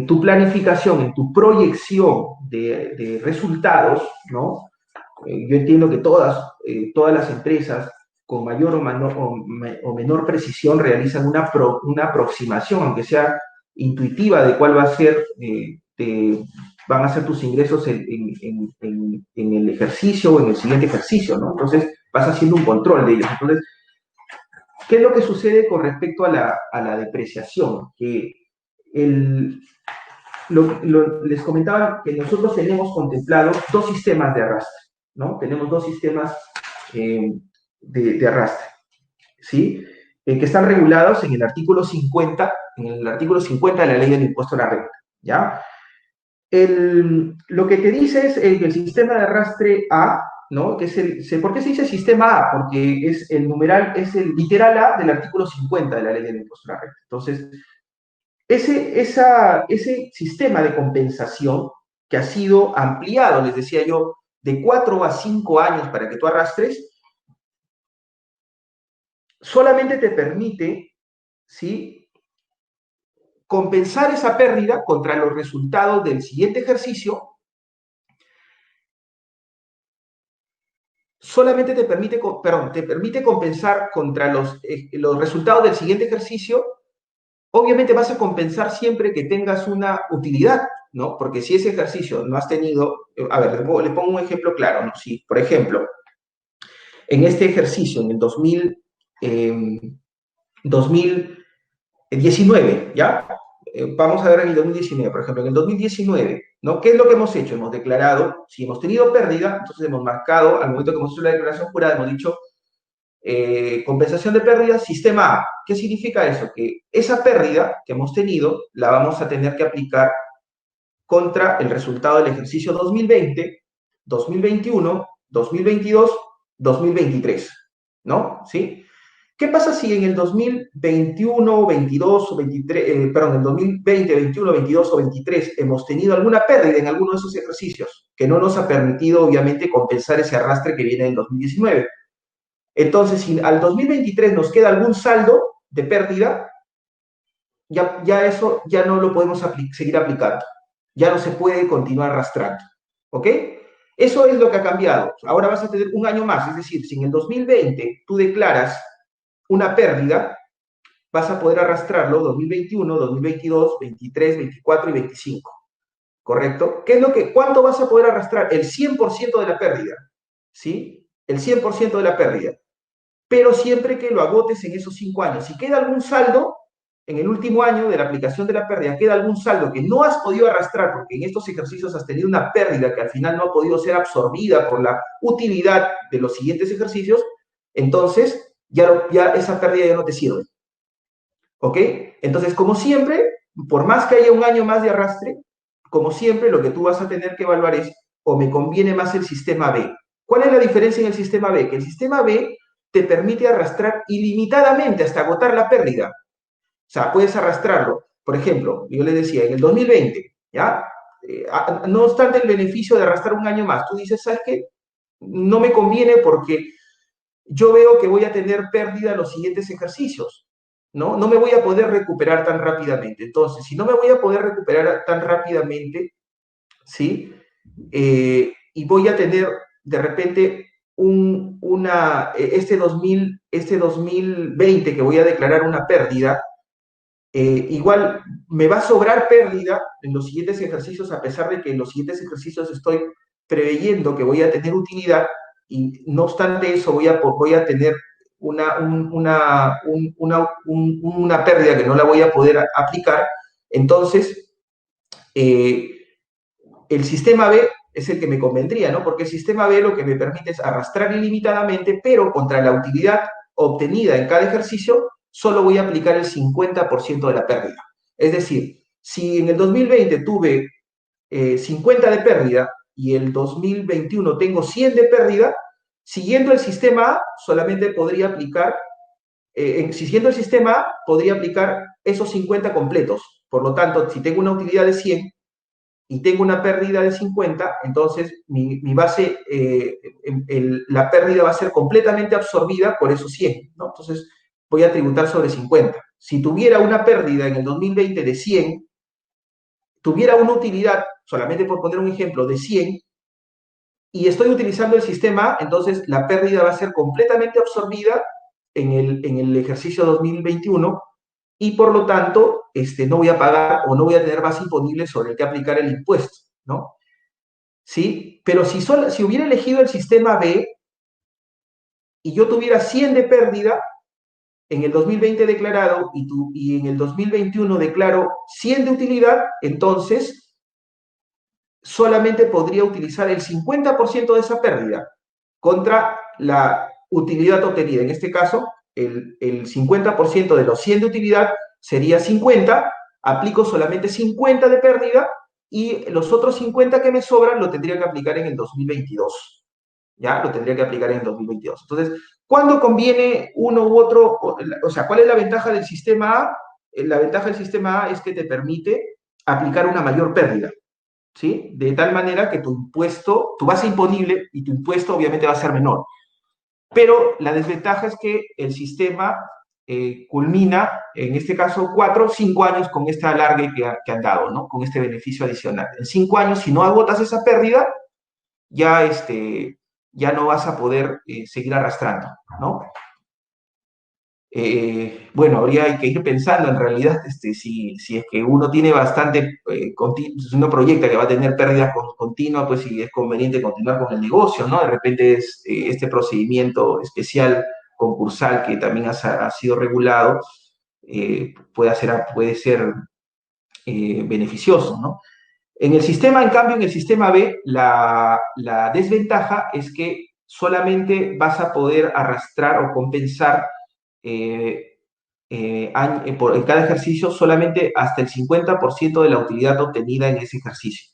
tu planificación, en tu proyección de resultados, ¿no? Yo entiendo que todas las empresas con mayor o menor precisión realizan una aproximación, aunque sea intuitiva, de cuál va a ser, van a ser tus ingresos en el ejercicio o en el siguiente ejercicio, ¿no? Entonces vas haciendo un control de ellos. Entonces, ¿qué es lo que sucede con respecto a la depreciación? Que les comentaba que nosotros tenemos contemplado dos sistemas de arrastre, ¿no? Tenemos dos sistemas de arrastre, ¿sí? Que están regulados en el artículo 50, de la Ley del Impuesto a la Renta, ¿ya? Lo que te dice es que el sistema de arrastre A, ¿no? ¿Por qué se dice sistema A? Porque es el numeral, es el literal A del artículo 50 de la ley del impuesto a la renta. Entonces, ese sistema de compensación que ha sido ampliado, les decía yo, de 4 a 5 años para que tú arrastres, solamente te permite, ¿sí?, compensar esa pérdida contra los resultados del siguiente ejercicio. Solamente te permite compensar contra los resultados del siguiente ejercicio. Obviamente vas a compensar siempre que tengas una utilidad, ¿no? Porque si ese ejercicio no has tenido, a ver, le pongo un ejemplo claro, ¿no? Si, por ejemplo, en este ejercicio, en el 2019, ¿ya? Vamos a ver en el 2019, por ejemplo, en el 2019, ¿no? ¿Qué es lo que hemos hecho? Hemos declarado, si hemos tenido pérdida, entonces hemos marcado, al momento que hemos hecho la declaración jurada, hemos dicho compensación de pérdidas, sistema A. ¿Qué significa eso? Que esa pérdida que hemos tenido la vamos a tener que aplicar contra el resultado del ejercicio 2020, 2021, 2022, 2023, ¿no? ¿Sí? ¿Qué pasa si en el 2021, 22 o 23, perdón, en el 2020, 21, 22 o 23 hemos tenido alguna pérdida en alguno de esos ejercicios que no nos ha permitido, obviamente, compensar ese arrastre que viene del 2019? Entonces, si al 2023 nos queda algún saldo de pérdida, ya eso ya no lo podemos seguir aplicando. Ya no se puede continuar arrastrando. ¿Ok? Eso es lo que ha cambiado. Ahora vas a tener un año más. Es decir, si en el 2020 tú declaras una pérdida, vas a poder arrastrarlo 2021, 2022, 23, 24 y 25. ¿Correcto? ¿Cuánto vas a poder arrastrar? El 100% de la pérdida. ¿Sí? El 100% de la pérdida. Pero siempre que lo agotes en esos 5 años. Si queda algún saldo, en el último año de la aplicación de la pérdida, queda algún saldo que no has podido arrastrar porque en estos ejercicios has tenido una pérdida que al final no ha podido ser absorbida por la utilidad de los siguientes ejercicios, entonces ya esa pérdida ya no te sirve. ¿Ok? Entonces, como siempre, por más que haya un año más de arrastre, como siempre, lo que tú vas a tener que evaluar es, o me conviene más el sistema B. ¿Cuál es la diferencia en el sistema B? Que el sistema B te permite arrastrar ilimitadamente hasta agotar la pérdida. O sea, puedes arrastrarlo. Por ejemplo, yo les decía, en el 2020, ¿ya? No obstante el beneficio de arrastrar un año más, tú dices, ¿sabes qué? No me conviene porque yo veo que voy a tener pérdida en los siguientes ejercicios, ¿no? No me voy a poder recuperar tan rápidamente. Entonces, si no me voy a poder recuperar tan rápidamente, ¿sí? Y voy a tener de repente este 2020 que voy a declarar una pérdida, igual me va a sobrar pérdida en los siguientes ejercicios, a pesar de que en los siguientes ejercicios estoy preveyendo que voy a tener utilidad, y no obstante eso voy a tener una pérdida que no la voy a poder aplicar. Entonces, el sistema B es el que me convendría, ¿no? Porque el sistema B lo que me permite es arrastrar ilimitadamente, pero contra la utilidad obtenida en cada ejercicio, solo voy a aplicar el 50% de la pérdida. Es decir, si en el 2020 tuve 50 de pérdida y el 2021 tengo 100 de pérdida, siguiendo el sistema A, solamente podría aplicar, siguiendo el sistema A, podría aplicar esos 50 completos. Por lo tanto, si tengo una utilidad de 100 y tengo una pérdida de 50, entonces mi base, la pérdida va a ser completamente absorbida por esos 100, ¿no? Entonces voy a tributar sobre 50. Si tuviera una pérdida en el 2020 de 100, tuviera una utilidad, solamente por poner un ejemplo, de 100, y estoy utilizando el sistema, entonces la pérdida va a ser completamente absorbida en el ejercicio 2021, y por lo tanto no voy a pagar o no voy a tener base imponible sobre el que aplicar el impuesto, ¿no? ¿Sí? Pero si hubiera elegido el sistema B y yo tuviera 100 de pérdida, en el 2020 declarado y en el 2021 declaro 100 de utilidad, entonces solamente podría utilizar el 50% de esa pérdida contra la utilidad obtenida. En este caso, el 50% de los 100 de utilidad sería 50, aplico solamente 50 de pérdida y los otros 50 que me sobran lo tendría que aplicar en el 2022. ya lo tendría que aplicar en 2022. Entonces, ¿cuándo conviene uno u otro? O sea, ¿cuál es la ventaja del sistema A? La ventaja del sistema A es que te permite aplicar una mayor pérdida, ¿sí? De tal manera que tu impuesto, tu base imponible y tu impuesto obviamente va a ser menor. Pero la desventaja es que el sistema culmina, en este caso, 4 o 5 años con este alargue que han dado, ¿no? Con este beneficio adicional. En 5 años, si no agotas esa pérdida, ya, ya no vas a poder seguir arrastrando, ¿no? Bueno, habría que ir pensando en realidad si es que uno tiene bastante, si uno proyecta que va a tener pérdidas continuas, pues si es conveniente continuar con el negocio, ¿no? De repente este procedimiento especial concursal que también ha sido regulado puede ser beneficioso, ¿no? En el sistema, en cambio, en el sistema B, la desventaja es que solamente vas a poder arrastrar o compensar eh, en cada ejercicio solamente hasta el 50% de la utilidad obtenida en ese ejercicio.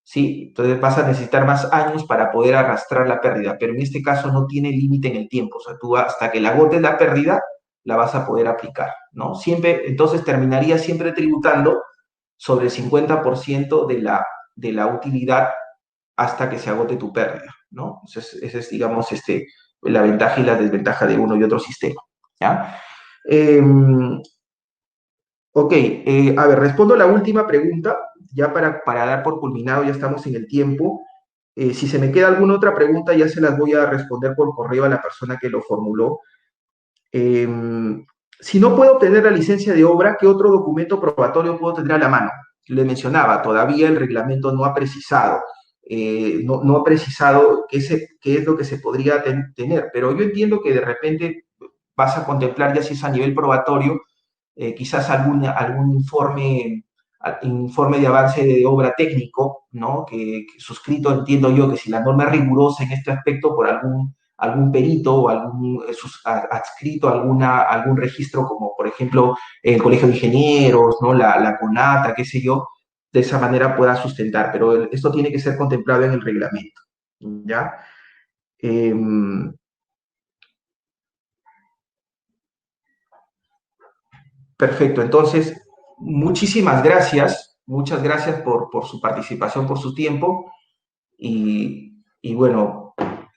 ¿Sí? Entonces vas a necesitar más años para poder arrastrar la pérdida, pero en este caso no tiene límite en el tiempo. O sea, tú hasta que la agotes la pérdida, la vas a poder aplicar, ¿no? Siempre, entonces terminaría siempre tributando sobre el 50% de la utilidad hasta que se agote tu pérdida, ¿no? Esa es, digamos, la ventaja y la desventaja de uno y otro sistema, ¿ya? Eh, ok, a ver, respondo la última pregunta, ya para dar por culminado, ya estamos en el tiempo. Si se me queda alguna otra pregunta, ya se las voy a responder por correo a la persona que lo formuló. Eh, si no puedo obtener la licencia de obra, ¿qué otro documento probatorio puedo tener a la mano? Le mencionaba, todavía el reglamento no ha precisado, no ha precisado qué es lo que se podría tener, pero yo entiendo que de repente vas a contemplar ya si es a nivel probatorio, quizás algún informe de avance de obra técnico, ¿no? Que suscrito, entiendo yo, que si la norma es rigurosa en este aspecto por algún perito o algún adscrito a algún registro, como por ejemplo el Colegio de Ingenieros, ¿no? La CONATA, qué sé yo, de esa manera pueda sustentar, pero esto tiene que ser contemplado en el reglamento, ¿ya? Eh, Perfecto, entonces, muchas gracias por su participación, por su tiempo y bueno,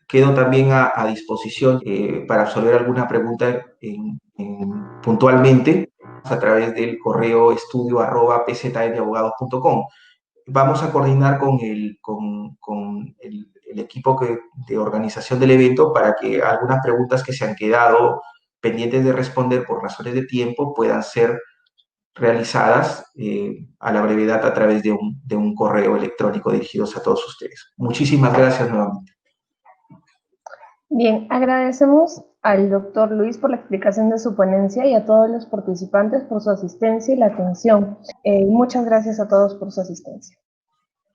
quedo también a disposición para resolver alguna pregunta puntualmente a través del correo estudio@pznabogados.com. Vamos a coordinar con el equipo de organización del evento para que algunas preguntas que se han quedado pendientes de responder por razones de tiempo puedan ser realizadas a la brevedad a través de un correo electrónico dirigidos a todos ustedes. Muchísimas gracias nuevamente. Bien, agradecemos al doctor Luis por la explicación de su ponencia y a todos los participantes por su asistencia y la atención. Muchas gracias a todos por su asistencia.